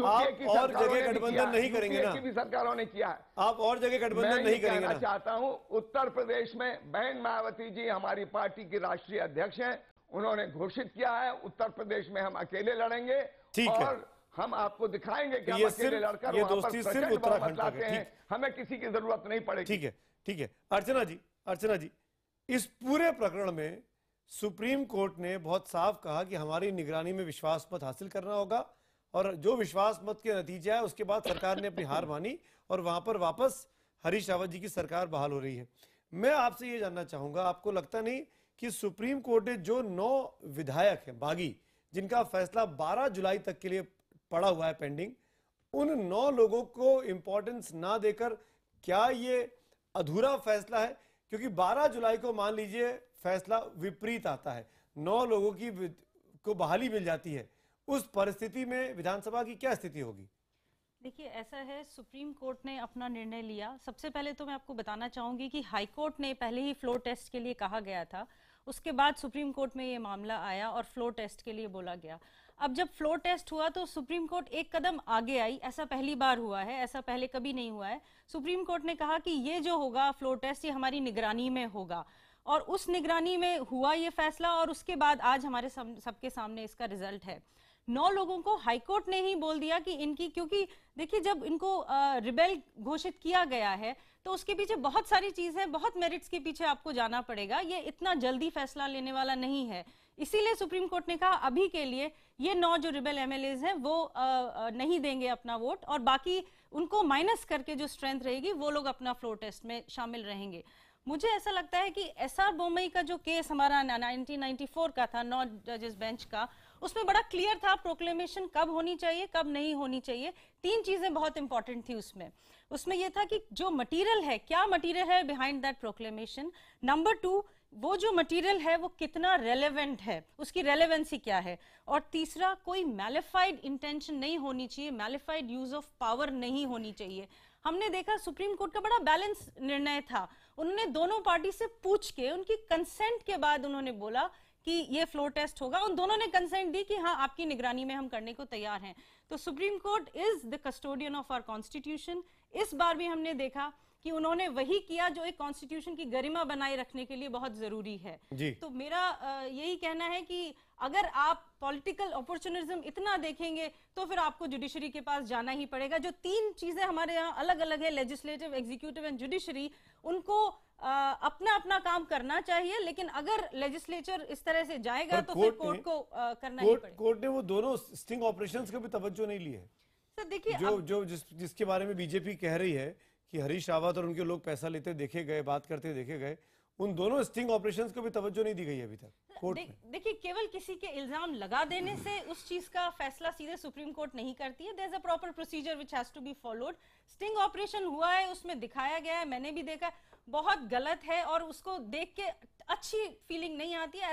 आप और जगह गठबंधन नहीं करेंगे ना? भी सरकारों ने किया है, आप और जगह गठबंधन नहीं करेंगे ना? चाहता हूँ उत्तर प्रदेश में बहन मायावती जी हमारी पार्टी की राष्ट्रीय अध्यक्ष हैं, उन्होंने घोषित किया है उत्तर प्रदेश में हम अकेले लड़ेंगे और हम आपको दिखाएंगे कि हम अकेले लड़कर ये दोस्ती सिर्फ उत्तराखंड तक है, हमें किसी की जरूरत नहीं पड़ेगी। ठीक है। अर्चना जी, इस पूरे प्रकरण में सुप्रीम कोर्ट ने बहुत साफ कहा कि हमारी निगरानी में विश्वास मत हासिल करना होगा, और जो विश्वास मत के नतीजा है उसके बाद सरकार ने अपनी हार मानी और वहां पर वापस हरीश रावत जी की सरकार बहाल हो रही है। मैं आपसे ये जानना चाहूंगा, आपको लगता नहीं कि सुप्रीम कोर्ट ने जो 9 विधायक हैं बागी, जिनका फैसला 12 जुलाई तक के लिए पड़ा हुआ है पेंडिंग, उन 9 लोगों को इंपॉर्टेंस ना देकर क्या ये अधूरा फैसला है? क्योंकि 12 जुलाई को मान लीजिए फैसला विपरीत आता है, 9 लोगों की को बहाली मिल जाती है, उस परिस्थिति में विधानसभा की क्या स्थिति होगी? देखिए ऐसा है, सुप्रीम कोर्ट ने अपना निर्णय लिया। सबसे पहले तो मैं आपको बताना चाहूंगी कि हाई कोर्ट ने पहले ही फ्लोर टेस्ट के लिए कहा गया था, उसके बाद सुप्रीम कोर्ट में ये मामला आया और फ्लोर टेस्ट के लिए बोला गया। अब जब फ्लोर टेस्ट हुआ तो सुप्रीम कोर्ट एक कदम आगे आई, ऐसा पहली बार हुआ है, ऐसा पहले कभी नहीं हुआ है। सुप्रीम कोर्ट ने कहा कि ये जो होगा फ्लोर टेस्ट, ये हमारी निगरानी में होगा, और उस निगरानी में हुआ ये फैसला, और उसके बाद आज हमारे सबके सामने इसका रिजल्ट है। 9 लोगों को हाईकोर्ट ने ही बोल दिया कि इनकी, क्योंकि देखिए जब इनको रिबेल घोषित किया गया है तो उसके पीछे बहुत सारी चीजें, बहुत मेरिट्स के पीछे आपको जाना पड़ेगा, ये इतना जल्दी फैसला लेने वाला नहीं है। इसीलिए सुप्रीम कोर्ट ने कहा अभी के लिए ये 9 जो रिबेल एमएलएज हैं वो नहीं देंगे अपना वोट, और बाकी उनको माइनस करके जो स्ट्रेंथ रहेगी वो लोग अपना फ्लोर टेस्ट में शामिल रहेंगे। मुझे ऐसा लगता है कि एसआर बोमई का जो केस हमारा 1994 का था, 9 जजेस बेंच का, उसमें बड़ा क्लियर था प्रोक्लेमेशन कब होनी चाहिए, कब नहीं होनी चाहिए। 3 चीजें बहुत इंपॉर्टेंट थी उसमें यह था कि जो मटेरियल है, क्या मटेरियल है बिहाइंड दैट प्रोक्लेमेशन। नंबर 2, वो जो मटेरियल है वो कितना रेलेवेंट है, उसकी रेलेवेंसी क्या है। और तीसरा, कोई मैलिफाइड इंटेंशन नहीं होनी चाहिए, मैलिफाइड यूज ऑफ पावर नहीं होनी चाहिए। हमने देखा सुप्रीम कोर्ट का बड़ा बैलेंस निर्णय था, उन्होंने दोनों पार्टी से पूछ के, उनकी कंसेंट के बाद उन्होंने बोला कि ये फ्लोर टेस्ट होगा। उन दोनों ने कंसेंट दी कि हाँ आपकी निगरानी में हम करने को तैयार हैं। तो supreme court is the custodian of our constitution. इस बार भी हमने देखा कि उन्होंने वही किया जो एक कॉन्स्टिट्यूशन की गरिमा बनाए रखने के लिए बहुत जरूरी है। तो मेरा यही कहना है कि अगर आप पॉलिटिकल अपॉर्चुनिज्म इतना देखेंगे तो फिर आपको जुडिशरी के पास जाना ही पड़ेगा। जो 3 चीजें हमारे यहाँ अलग अलग है, लेजिस्लेटिव, एग्जीक्यूटिव एंड जुडिशरी, उनको अपना अपना काम करना चाहिए, लेकिन अगर लेजिस्लेचर इस तरह से जाएगा तो फिर कोर्ट को करना ही पड़ेगा। कोर्ट ने वो दोनों स्टिंग ऑपरेशंस का भी तवज्जो नहीं ली है। सर देखिए, जिसके बारे में बीजेपी कह रही है कि हरीश रावत और उनके लोग पैसा लेते देखे गए, बात करते देखे गए, उन दोनों स्टिंग ऑपरेशंस को भी तवज्जो नहीं दी गई अभी तक कोर्ट में। देखिए, केवल किसी के इल्जाम लगा देने से उस चीज का फैसला सीधे सुप्रीम कोर्ट नहीं करती है। There is a proper procedure which has to be followed. Sting operation हुआ है, उसमें दिखाया गया है, मैंने भी देखा, बहुत गलत है और उसको देख के अच्छी फीलिंग नहीं आती है।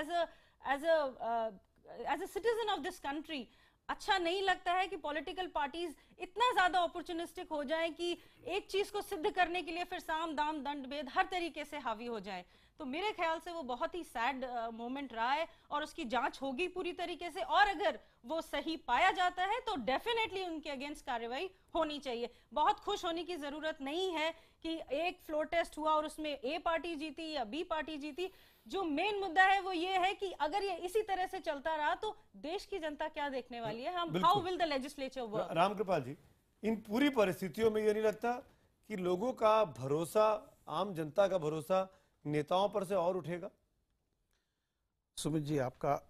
As a citizen of this country अच्छा नहीं लगता है कि पॉलिटिकल पार्टीज इतना ज्यादा अपॉर्चुनिस्टिक हो जाए कि एक चीज को सिद्ध करने के लिए फिर साम दाम दंड भेद हर तरीके से हावी हो जाए। तो मेरे ख्याल से वो बहुत ही सैड मोमेंट रहा है और उसकी जांच होगी पूरी तरीके से, और अगर वो सही पाया जाता है तो डेफिनेटली उनके अगेंस्ट कार्रवाई होनी चाहिए। बहुत खुश होने की जरूरत नहीं है कि एक फ्लोर टेस्ट हुआ और उसमें ए पार्टी जीती या बी पार्टी जीती। जो मेन मुद्दा है वो ये है कि अगर ये इसी तरह से चलता रहा तो देश की जनता क्या देखने वाली है, हम how will the legislature work. Ramkripal ji, इन पूरी परिस्थितियों में ये नहीं लगता कि लोगों का भरोसा, आम जनता का भरोसा नेताओं पर से और उठेगा? सुमित जी, आपका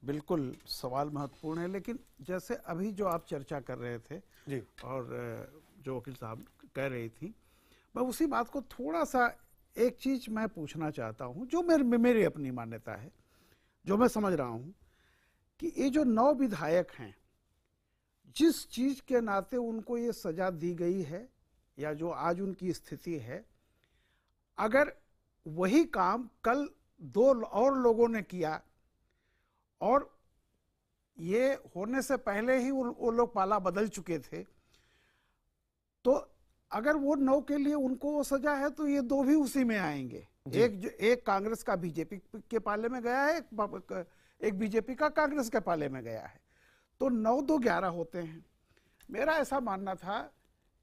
बिल्कुल सवाल महत्वपूर्ण है, लेकिन जैसे अभी जो आप चर्चा कर रहे थे जी, और जो वकील साहब कह रही थी, मैं उसी बात को थोड़ा सा एक चीज मैं पूछना चाहता हूं, जो मेरी अपनी मान्यता है, जो मैं समझ रहा हूं कि ये जो 9 विधायक हैं, जिस चीज के नाते उनको ये सजा दी गई है या जो आज उनकी स्थिति है, अगर वही काम कल 2 और लोगों ने किया और ये होने से पहले ही वो लोग पाला बदल चुके थे, तो अगर वो 9 के लिए उनको वो सजा है तो ये 2 भी उसी में आएंगे। एक कांग्रेस का बीजेपी के पाले में गया है, एक बीजेपी का कांग्रेस के पाले में गया है, तो 9-2 11 होते हैं। मेरा ऐसा मानना था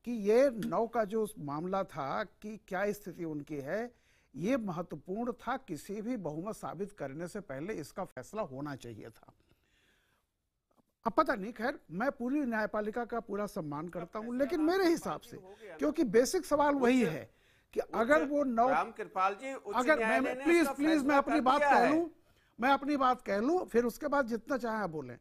कि ये 9 का जो मामला था कि क्या स्थिति उनकी है, ये महत्वपूर्ण था। किसी भी बहुमत साबित करने से पहले इसका फैसला होना चाहिए था। अब पता नहीं, खैर मैं पूरी न्यायपालिका का पूरा सम्मान करता हूं, लेकिन मेरे हिसाब से, क्योंकि बेसिक सवाल वही है कि अगर वो 9, रामकृपाल जी, अगर मैं प्लीज मैं अपनी बात कह लूं, फिर उसके बाद जितना चाहे आप बोलें।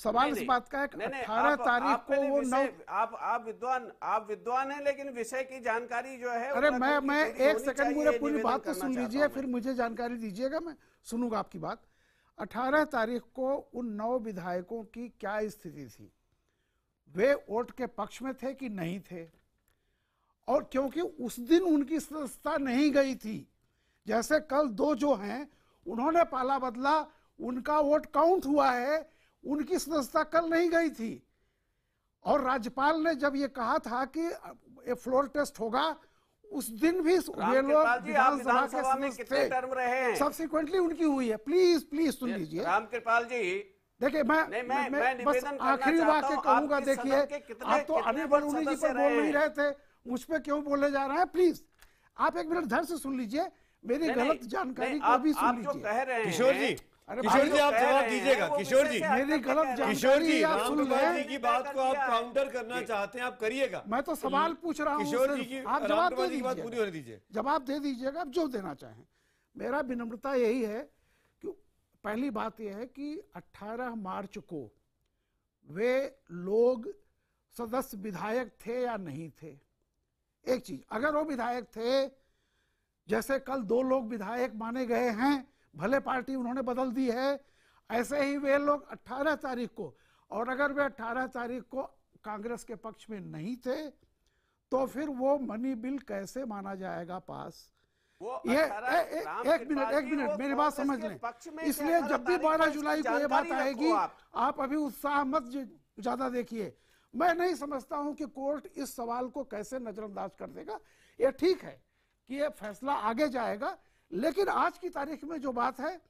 सवाल इस बात का है कि 18 तारीख को वो 9, आप विद्वान हैं, लेकिन विषय की जानकारी जो है, अरे मैं एक सेकंड मुझे पूरी बात तो सुन लीजिए, फिर मुझे जानकारी दीजिएगा, मैं सुनूंगा आपकी बात। 18 तारीख को उन 9 विधायकों की क्या स्थिति थी? वे वोट के पक्ष में थे कि नहीं थे? और क्योंकि उस दिन उनकी सदस्यता नहीं गई थी, जैसे कल 2 जो हैं उन्होंने पाला बदला, उनका वोट काउंट हुआ है, उनकी सदस्यता कल नहीं गई थी। और राज्यपाल ने जब ये कहा था कि ये फ्लोर टेस्ट होगा, उस दिन भी ये लोग विधानसभा के सदस्य थे, सब्सिक्वेंटली उनकी हुई है। प्लीज सुन लीजिए रामकृपाल जी, देखिए मैं बस आखिरी वाक्य कहूंगा। देखिए, आप तो अनिल बलूनी जी पर बोल नहीं रहे थे, मुझ पे क्यों बोले जा रहे हैं? प्लीज आप 1 मिनट धैर्य से सुन लीजिए, मेरी गलत जानकारी को भी सुन लीजिए। किशोर जी, आप जवाब दीजिएगा। किशोर जी, मेरी गलत किशोर जी, रामकृपाल जी की बात को आप काउंटर करना चाहते हैं, आप करिएगा। मैं तो सवाल पूछ रहा हूँ, किशोर जी की आप जवाब दे दीजिए, जवाब दे दीजिएगा, आप जो देना चाहें। मेरा विनम्रता यही है कि पहली बात यह है कि 18 मार्च को वे लोग सदस्य विधायक थे या नहीं थे। एक चीज, अगर वो विधायक थे, जैसे कल 2 लोग विधायक माने गए हैं, भले पार्टी उन्होंने बदल दी है, ऐसे ही वे लोग 18 तारीख को, और अगर वे 18 तारीख को कांग्रेस के पक्ष में नहीं थे, तो फिर वो मनी बिल कैसे माना जाएगा पास? ये एक मिनट मेरी बात समझ लें। इसलिए जब भी 12 जुलाई को ये बात आएगी, आप अभी उत्साह मत ज्यादा देखिए। मैं नहीं समझता हूं कि कोर्ट इस सवाल को कैसे नजरअंदाज कर देगा। ये ठीक है कि ये फैसला आगे जाएगा, लेकिन आज की तारीख में जो बात है,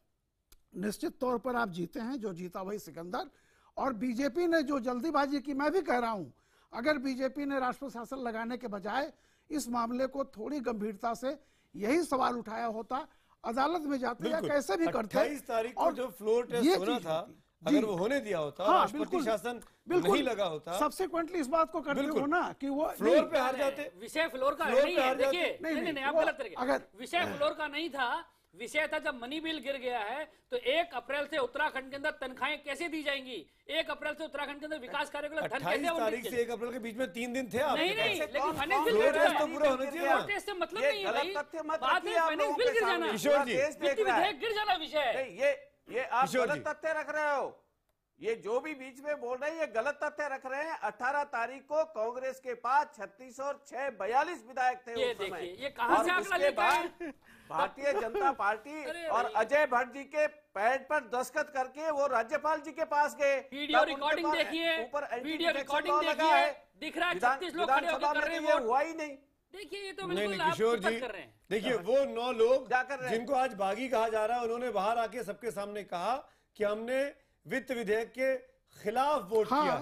निश्चित तौर पर आप जीते हैं, जो जीता वही सिकंदर। और बीजेपी ने जो जल्दीबाजी की, मैं भी कह रहा हूं, अगर बीजेपी ने राष्ट्रपति शासन लगाने के बजाय इस मामले को थोड़ी गंभीरता से यही सवाल उठाया होता, अदालत में जाते या कैसे भी करते। 28 तारीख को जो फ्लोर टेस्ट होना था, अगर वो होने दिया होता, राष्ट्रपति शासन नहीं लगा होता, सब्सिक्वेंटली इस बात को करते हो ना कि वो फ्लोर पे हार जाते। विषय फ्लोर का नहीं है, देखिए नहीं आप गलत तरीके, अगर विषय फ्लोर का नहीं था, विषय था जब मनी बिल गिर गया है तो 1 अप्रैल से उत्तराखंड के अंदर तनख्वाहें कैसे दी जाएंगी, 1 अप्रैल से उत्तराखंड के अंदर विकास कार्यों के लिए धन कैसे 28 तारीख से 1 अप्रैल के बीच में 3 दिन थे। नहीं लेकिन फाइनेंस बिल गिर गया तो पूरा होना चाहिए। से मतलब नहीं है भाई, बात है फाइनेंस बिल गिर जाना, किशोर जी वित्त विधेयक गिर जाना विषय। ये आप गलत तथ्य रख रहे हो, ये जो भी बीच में बोल रहे हैं ये गलत तथ्य रख रहे हैं। 18 तारीख को कांग्रेस के पास 36 और 6 42 विधायक थे उस समय। ये कहां से आंकड़ा लेकर आए? भारतीय जनता पार्टी और अजय भट्ट जी के पैड पर दस्तखत करके वो राज्यपाल जी के पास गए। वीडियो रिकॉर्डिंग देखिए, वीडियो रिकॉर्डिंग देखिए, दिख रहा है 36 लोग खड़े होकर कर रहे हैं, हुआ ही नहीं। देखिए ये तो बिल्कुल किशोर जी देखिए वो 9 लोग जिनको आज बागी कहा जा रहा है उन्होंने बाहर आके सबके सामने कहा कि हमने वित्त विधेयक के खिलाफ वोट किया है।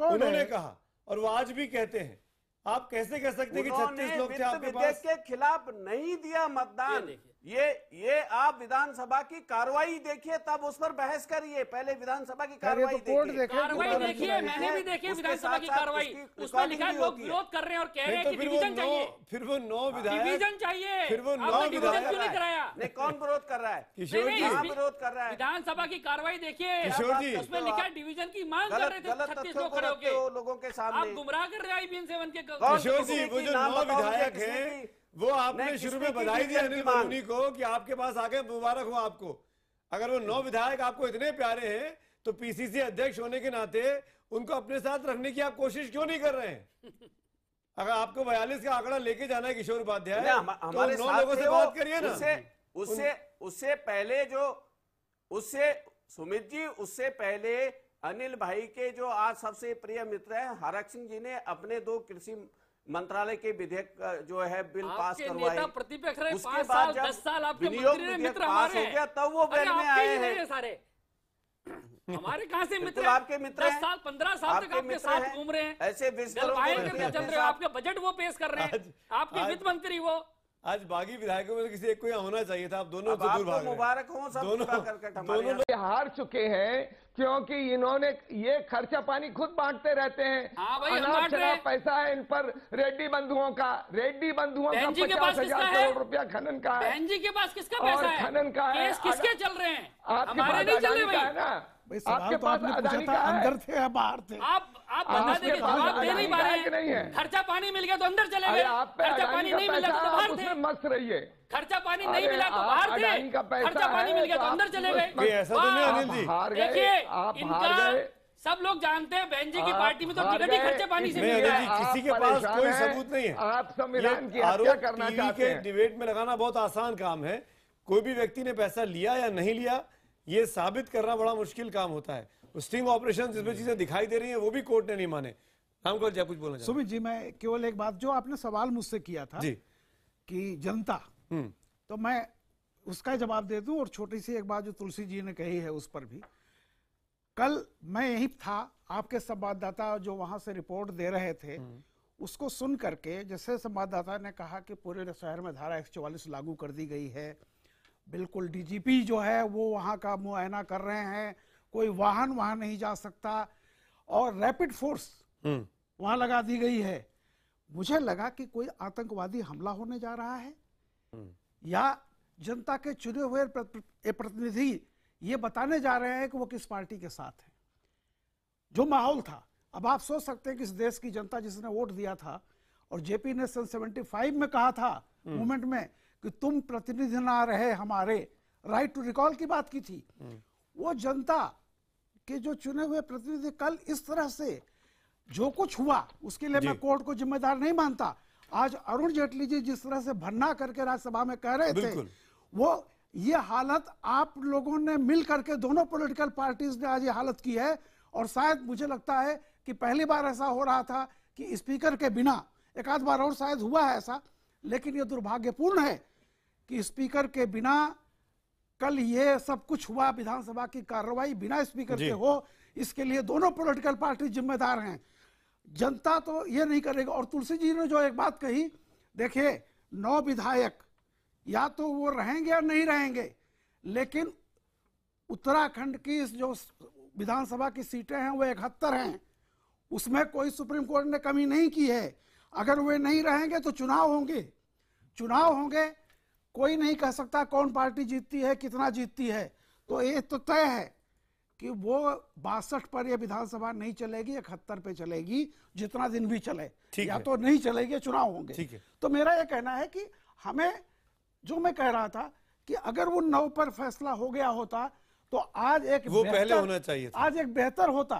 उन्होंने कहा और वो आज भी कहते हैं। आप कैसे कह सकते हैं कि 36 लोग थे आपके पास? के खिलाफ नहीं दिया मतदान। ये आप विधानसभा की कार्रवाई देखिए तब उस पर बहस करिए। पहले विधानसभा की कार्रवाई देखिए। कार्रवाई देखिए, मैंने भी देखी विधानसभा की कार्रवाई, उसमें लिखा है लोग विरोध कर रहे हैं और कह रहे हैं कि डिवीजन चाहिए। फिर वो 9 विधायक डिवीजन चाहिए, फिर वो 9 विधायक क्यों नहीं कराया? नहीं, कौन विरोध कर रहा है? किशोर जी विरोध कर रहा है। विधानसभा की कार्रवाई देखिए, किशोर जी उसमें लिखा है डिवीजन की मांग कर रहे थे 36 लोग खड़े होकर लोगों के सामने। आप गुमराह कर रहे हैं IBN 7 के। किशोर जी वो जो 9 विधायक हैं वो आपने शुरू में बधाई दी अनिल बलूनी को कि आपके पास आके मुबारक हो आपको। अगर वो 9 विधायक आपको इतने प्यारे हैं तो पीसीसी अध्यक्ष होने के नाते उनको अपने साथ रखने की आप कोशिश क्यों नहीं कर रहे हैं? अगर आपको 42 का आंकड़ा लेके जाना है किशोर उपाध्याय तो 9 लोगों से बात करिए ना। उससे पहले जो सुमित जी उससे पहले अनिल भाई के जो आज सबसे प्रिय मित्र हैं हरक सिंह जी ने अपने 2 कृषि मंत्रालय के विधेयक जो है बिल पास करवाए। प्रतिपक्ष रहे उसके 5 बाद साल 10 साल आपके विनियोग मंत्री विधेयक मित्र पास हमारे हो गया तब वो बिल में आए हैं सारे। हमारे कहां से मित्र? आपके मित्र 10 साल 15 साल तक आपके साथ घूम रहे हैं, ऐसे करके चल रहे हो, आपके बजट वो पेश कर रहे हैं, आपके वित्त मंत्री वो। आज बागी विधायकों में किसी एक को यहाँ होना चाहिए था। आप दोनों तो दूर भाग मुबारक हो सब दोनों लोग हार चुके हैं क्योंकि इन्होंने ये खर्चा पानी खुद बांटते रहते हैं। अनाज शराब पैसा है इन पर रेड्डी बंधुओं का 50,000 करोड़ रुपया खनन का है। बहन जी के पास किसका पैसा है? खनन का है। किसके चल रहे हैं? हमारे नहीं चल रहे है ना। आपके पास अदानी का अंदर थे या बाहर थे? आप बता देंगे, जवाब दे नहीं पा रहे हैं। खर्चा पानी मिल गया तो अंदर चले गए, खर्चा पानी नहीं मिला तो बाहर थे। मस्त रहिए। खर्चा पानी नहीं मिला तो बाहर थे, खर्चा पानी मिल गया तो अंदर चले गए। ऐसा तो नहीं अनिल जी। देखिए इनका सब लोग जानते हैं बहन जी की पार्टी में तो टिकट ही खर्चे पानी से मिलता है। किसी के पास कोई सबूत नहीं है। आप संविधान की हत्या करना चाहते हैं। डिबेट में लगाना बहुत आसान काम है। कोई भी व्यक्ति ने पैसा लिया या नहीं लिया ये साबित करना बड़ा मुश्किल काम होता है। स्टिंग ऑपरेशन जिसमें चीजें दिखाई दे रही हैं वो भी कोर्ट ने नहीं माने। रामगोपाल जी कुछ बोलना चाहते? सुमित जी मैं केवल एक बात, जो आपने सवाल मुझसे किया था जी कि जनता, तो मैं उसका जवाब दे दूं और छोटी सी एक बात जो तुलसी जी ने कही है उस पर भी। कल मैं यही था, आपके संवाददाता जो वहां से रिपोर्ट दे रहे थे उसको सुन करके, जैसे संवाददाता ने कहा कि पूरे शहर में धारा 144 लागू कर दी गई है, बिल्कुल डीजीपी जो है वो वहां का मुआयना कर रहे हैं, कोई वाहन वहां नहीं जा सकता और रैपिड फोर्स वहां लगा दी गई है। मुझे लगा कि कोई आतंकवादी हमला होने जा रहा है या जनता के चुने हुए प्रतिनिधि ये बताने जा रहे हैं कि वो किस पार्टी के साथ है। जो माहौल था, अब आप सोच सकते हैं कि इस देश की जनता जिसने वोट दिया था और जेपी ने सन 75 में कहा था मूवमेंट में कि तुम प्रतिनिधि ना रहे हमारे, राइट टू रिकॉल की बात की थी, वो जनता के जो चुने हुए प्रतिनिधि कल इस तरह से जो कुछ हुआ उसके लिए मैं कोर्ट को जिम्मेदार नहीं मानता। आज अरुण जेटली जी जिस तरह से भन्ना करके राज्यसभा में कह रहे थे, वो ये हालत आप लोगों ने मिल करके, दोनों पॉलिटिकल पार्टीज ने आज ये हालत की है। और शायद मुझे लगता है कि पहली बार ऐसा हो रहा था कि स्पीकर के बिना, एक आध बार और शायद हुआ है ऐसा, लेकिन ये दुर्भाग्यपूर्ण है कि स्पीकर के बिना कल ये सब कुछ हुआ। विधानसभा की कार्रवाई बिना स्पीकर के हो, इसके लिए दोनों पॉलिटिकल पार्टी जिम्मेदार हैं। जनता तो ये नहीं करेगा। और तुलसी जी ने जो एक बात कही, देखिए 9 विधायक या तो वो रहेंगे या नहीं रहेंगे, लेकिन उत्तराखंड की जो विधानसभा की सीटें हैं वो 71 हैं, उसमें कोई सुप्रीम कोर्ट ने कमी नहीं की है। अगर वे नहीं रहेंगे तो चुनाव होंगे कोई नहीं कह सकता कौन पार्टी जीतती है, कितना जीतती है। तो ये तो तय है कि वो 62 पर ये विधानसभा नहीं चलेगी, 71 पे चलेगी, जितना दिन भी चले, या तो नहीं चलेगी, चुनाव होंगे। तो मेरा ये कहना है कि हमें, जो मैं कह रहा था कि अगर वो 9 पर फैसला हो गया होता तो आज एक वो पहले होना चाहिए था। आज एक बेहतर होता,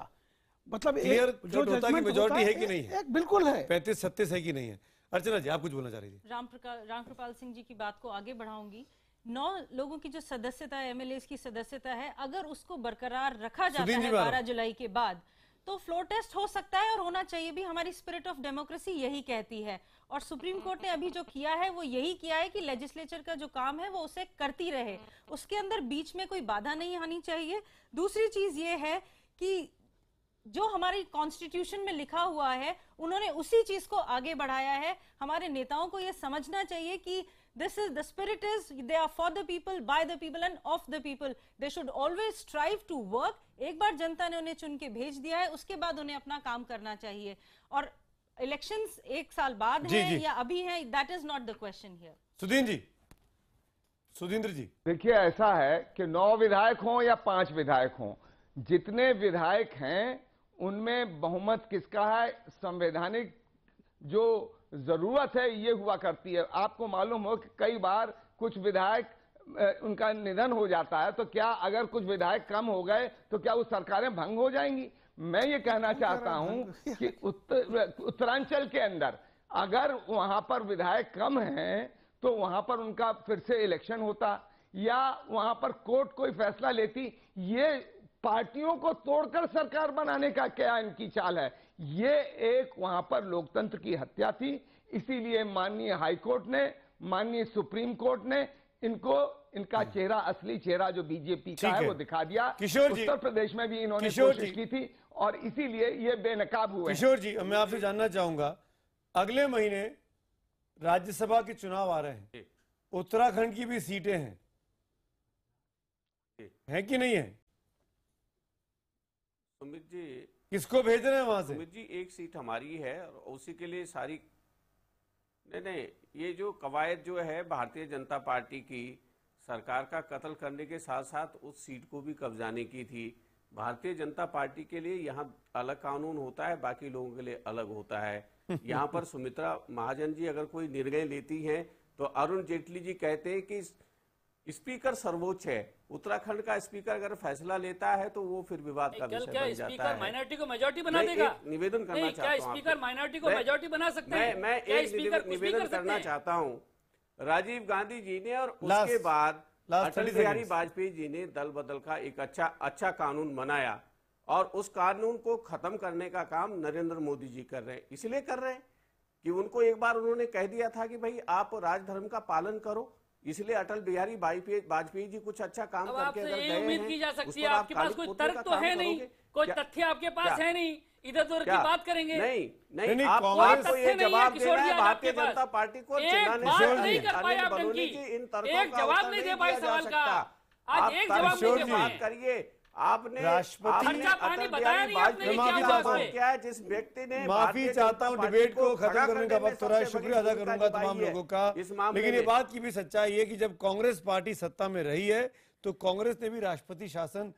मतलब क्लियर जो जजमेंट मेजॉरिटी है कि नहीं है, एक बिल्कुल है, 35-37 है कि नहीं है। अर्चना जी, आप कुछ बोलना चाह रही थी। रामकृपाल सिंह जी की बात को आगे बढ़ाऊंगी। 9 लोगों की जो सदस्यता है, एमएलए की सदस्यता है, अगर उसको बरकरार रखा जाता है 12 जुलाई के बाद, तो फ्लोर टेस्ट हो सकता है और होना चाहिए भी। हमारी स्पिरिट ऑफ डेमोक्रेसी यही कहती है, और सुप्रीम कोर्ट ने अभी जो किया है वो यही किया है कि लेजिस्लेचर का जो काम है वो उसे करती रहे, उसके अंदर बीच में कोई बाधा नहीं आनी चाहिए। दूसरी चीज ये है कि जो हमारी कॉन्स्टिट्यूशन में लिखा हुआ है उन्होंने उसी चीज को आगे बढ़ाया है। हमारे नेताओं को यह समझना चाहिए कि this is the spirit is they are for the people, by the people and of the people. They should always strive to work. एक बार जनता ने उन्हें चुन के भेज दिया है, उसके बाद उन्हें अपना काम करना चाहिए। और इलेक्शंस 1 साल बाद है या अभी है, that is not the question here. Sudhindra जी, देखिए ऐसा है कि 9 विधायक हों या 5 विधायक हों, जितने विधायक हैं उनमें बहुमत किसका है, संवैधानिक जो जरूरत है ये हुआ करती है। आपको मालूम हो कि कई बार कुछ विधायक उनका निधन हो जाता है, तो क्या अगर कुछ विधायक कम हो गए तो क्या वो सरकारें भंग हो जाएंगी? मैं ये कहना चाहता हूं कि उत्तरांचल के अंदर अगर वहां पर विधायक कम हैं तो वहां पर उनका फिर से इलेक्शन होता, या वहां पर कोर्ट कोई फैसला लेती। ये पार्टियों को तोड़कर सरकार बनाने का क्या इनकी चाल है? ये एक वहां पर लोकतंत्र की हत्या थी। इसीलिए माननीय हाईकोर्ट ने, माननीय सुप्रीम कोर्ट ने इनको इनका चेहरा, असली चेहरा जो बीजेपी का है वो दिखा दिया। उत्तर प्रदेश में भी इन्होंने कोशिश की थी और इसीलिए ये बेनकाब हुए। किशोर जी, मैं आपसे जानना चाहूंगा, अगले महीने राज्यसभा के चुनाव आ रहे हैं, उत्तराखंड की भी सीटें हैं कि नहीं है? सुमित जी, किसको भेज रहे हैं वहां से? सुमित जी, एक सीट हमारी है और उसी के लिए सारी नहीं, ये जो कवायद जो है भारतीय जनता पार्टी की, सरकार का कत्ल करने के साथ साथ उस सीट को भी कब्जाने की थी। भारतीय जनता पार्टी के लिए यहाँ अलग कानून होता है, बाकी लोगों के लिए अलग होता है। यहाँ पर सुमित्रा महाजन जी अगर कोई निर्णय लेती हैं तो अरुण जेटली जी कहते हैं कि स्पीकर सर्वोच्च है। उत्तराखंड का स्पीकर अगर फैसला लेता है तो वो फिर विवाद का विषय बन जाता है। माइनॉरिटी को मेजॉरिटी बना देगा? निवेदन करना चाहता हूं, स्पीकर माइनॉरिटी को मेजॉरिटी बना सकते हैं? मैं एक निवेदन करना चाहता हूं। राजीव गांधी जी ने और उसके बाद अटल बिहारी वाजपेयी जी ने दल बदल का एक अच्छा कानून बनाया और उस कानून को खत्म करने का काम नरेंद्र मोदी जी कर रहे हैं। इसलिए कर रहे हैं कि उनको एक बार उन्होंने कह दिया था कि भाई आप राजधर्म का पालन करो, इसलिए अटल बिहारी वाजपेयी जी कुछ अच्छा काम करके अगर गए उम्मीद की जा सकती है। आपके पास कोई तर्क तो है नहीं, कोई तथ्य आपके पास है नहीं, इधर उधर की बात करेंगे? नहीं, आपको ये जवाब देना है भारतीय जनता पार्टी को। नहीं कर पाए आप ढंग की, एक जवाब नहीं दे पाए सवाल का। आज एक जवाब नहीं दे पाए। करिए, आपने पानी बताया नहीं आपने क्या है जिस व्यक्ति ने। माफी चाहता हूं, डिबेट को खत्म करने का वक्त हो रहा है। शुक्रिया अदा करूंगा तमाम लोगों का। लेकिन ये बात की भी सच्चाई है कि जब कांग्रेस पार्टी सत्ता में रही है तो कांग्रेस ने भी राष्ट्रपति शासन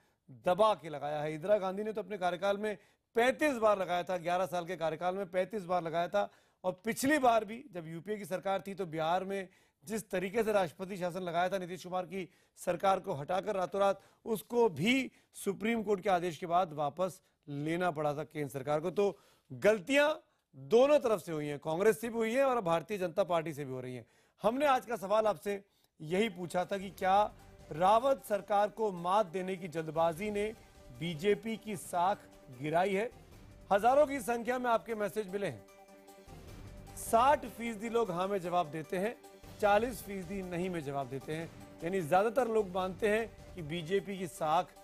दबा के लगाया है। इंदिरा गांधी ने तो अपने कार्यकाल में 35 बार लगाया था, 11 साल के कार्यकाल में 35 बार लगाया था। और पिछली बार भी जब यूपीए की सरकार थी तो बिहार में जिस तरीके से राष्ट्रपति शासन लगाया था नीतीश कुमार की सरकार को हटाकर रातों रात, उसको भी सुप्रीम कोर्ट के आदेश के बाद वापस लेना पड़ा था केंद्र सरकार को। तो गलतियां दोनों तरफ से हुई हैं, कांग्रेस से भी हुई है और भारतीय जनता पार्टी से भी हो रही हैं। हमने आज का सवाल आपसे यही पूछा था कि क्या रावत सरकार को मात देने की जल्दबाजी ने बीजेपी की साख गिराई है? हजारों की संख्या में आपके मैसेज मिले हैं। 60% लोग हाँ में जवाब देते हैं, 40% नहीं में जवाब देते हैं। यानी ज्यादातर लोग मानते हैं कि बीजेपी की साख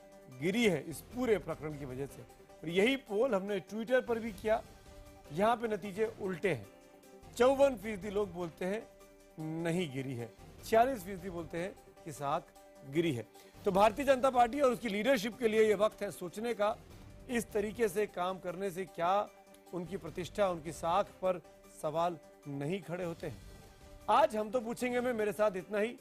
गिरी है इस पूरे प्रकरण की वजह से। और यही पोल हमने ट्विटर पर भी किया, यहां पे नतीजे उल्टे हैं। 54% लोग बोलते हैं नहीं गिरी है, 46% बोलते हैं कि साख गिरी है। तो भारतीय जनता पार्टी और उसकी लीडरशिप के लिए यह वक्त है सोचने का, इस तरीके से काम करने से क्या उनकी प्रतिष्ठा, उनकी साख पर सवाल नहीं खड़े होते हैं? आज हम तो पूछेंगे में मेरे साथ इतना ही।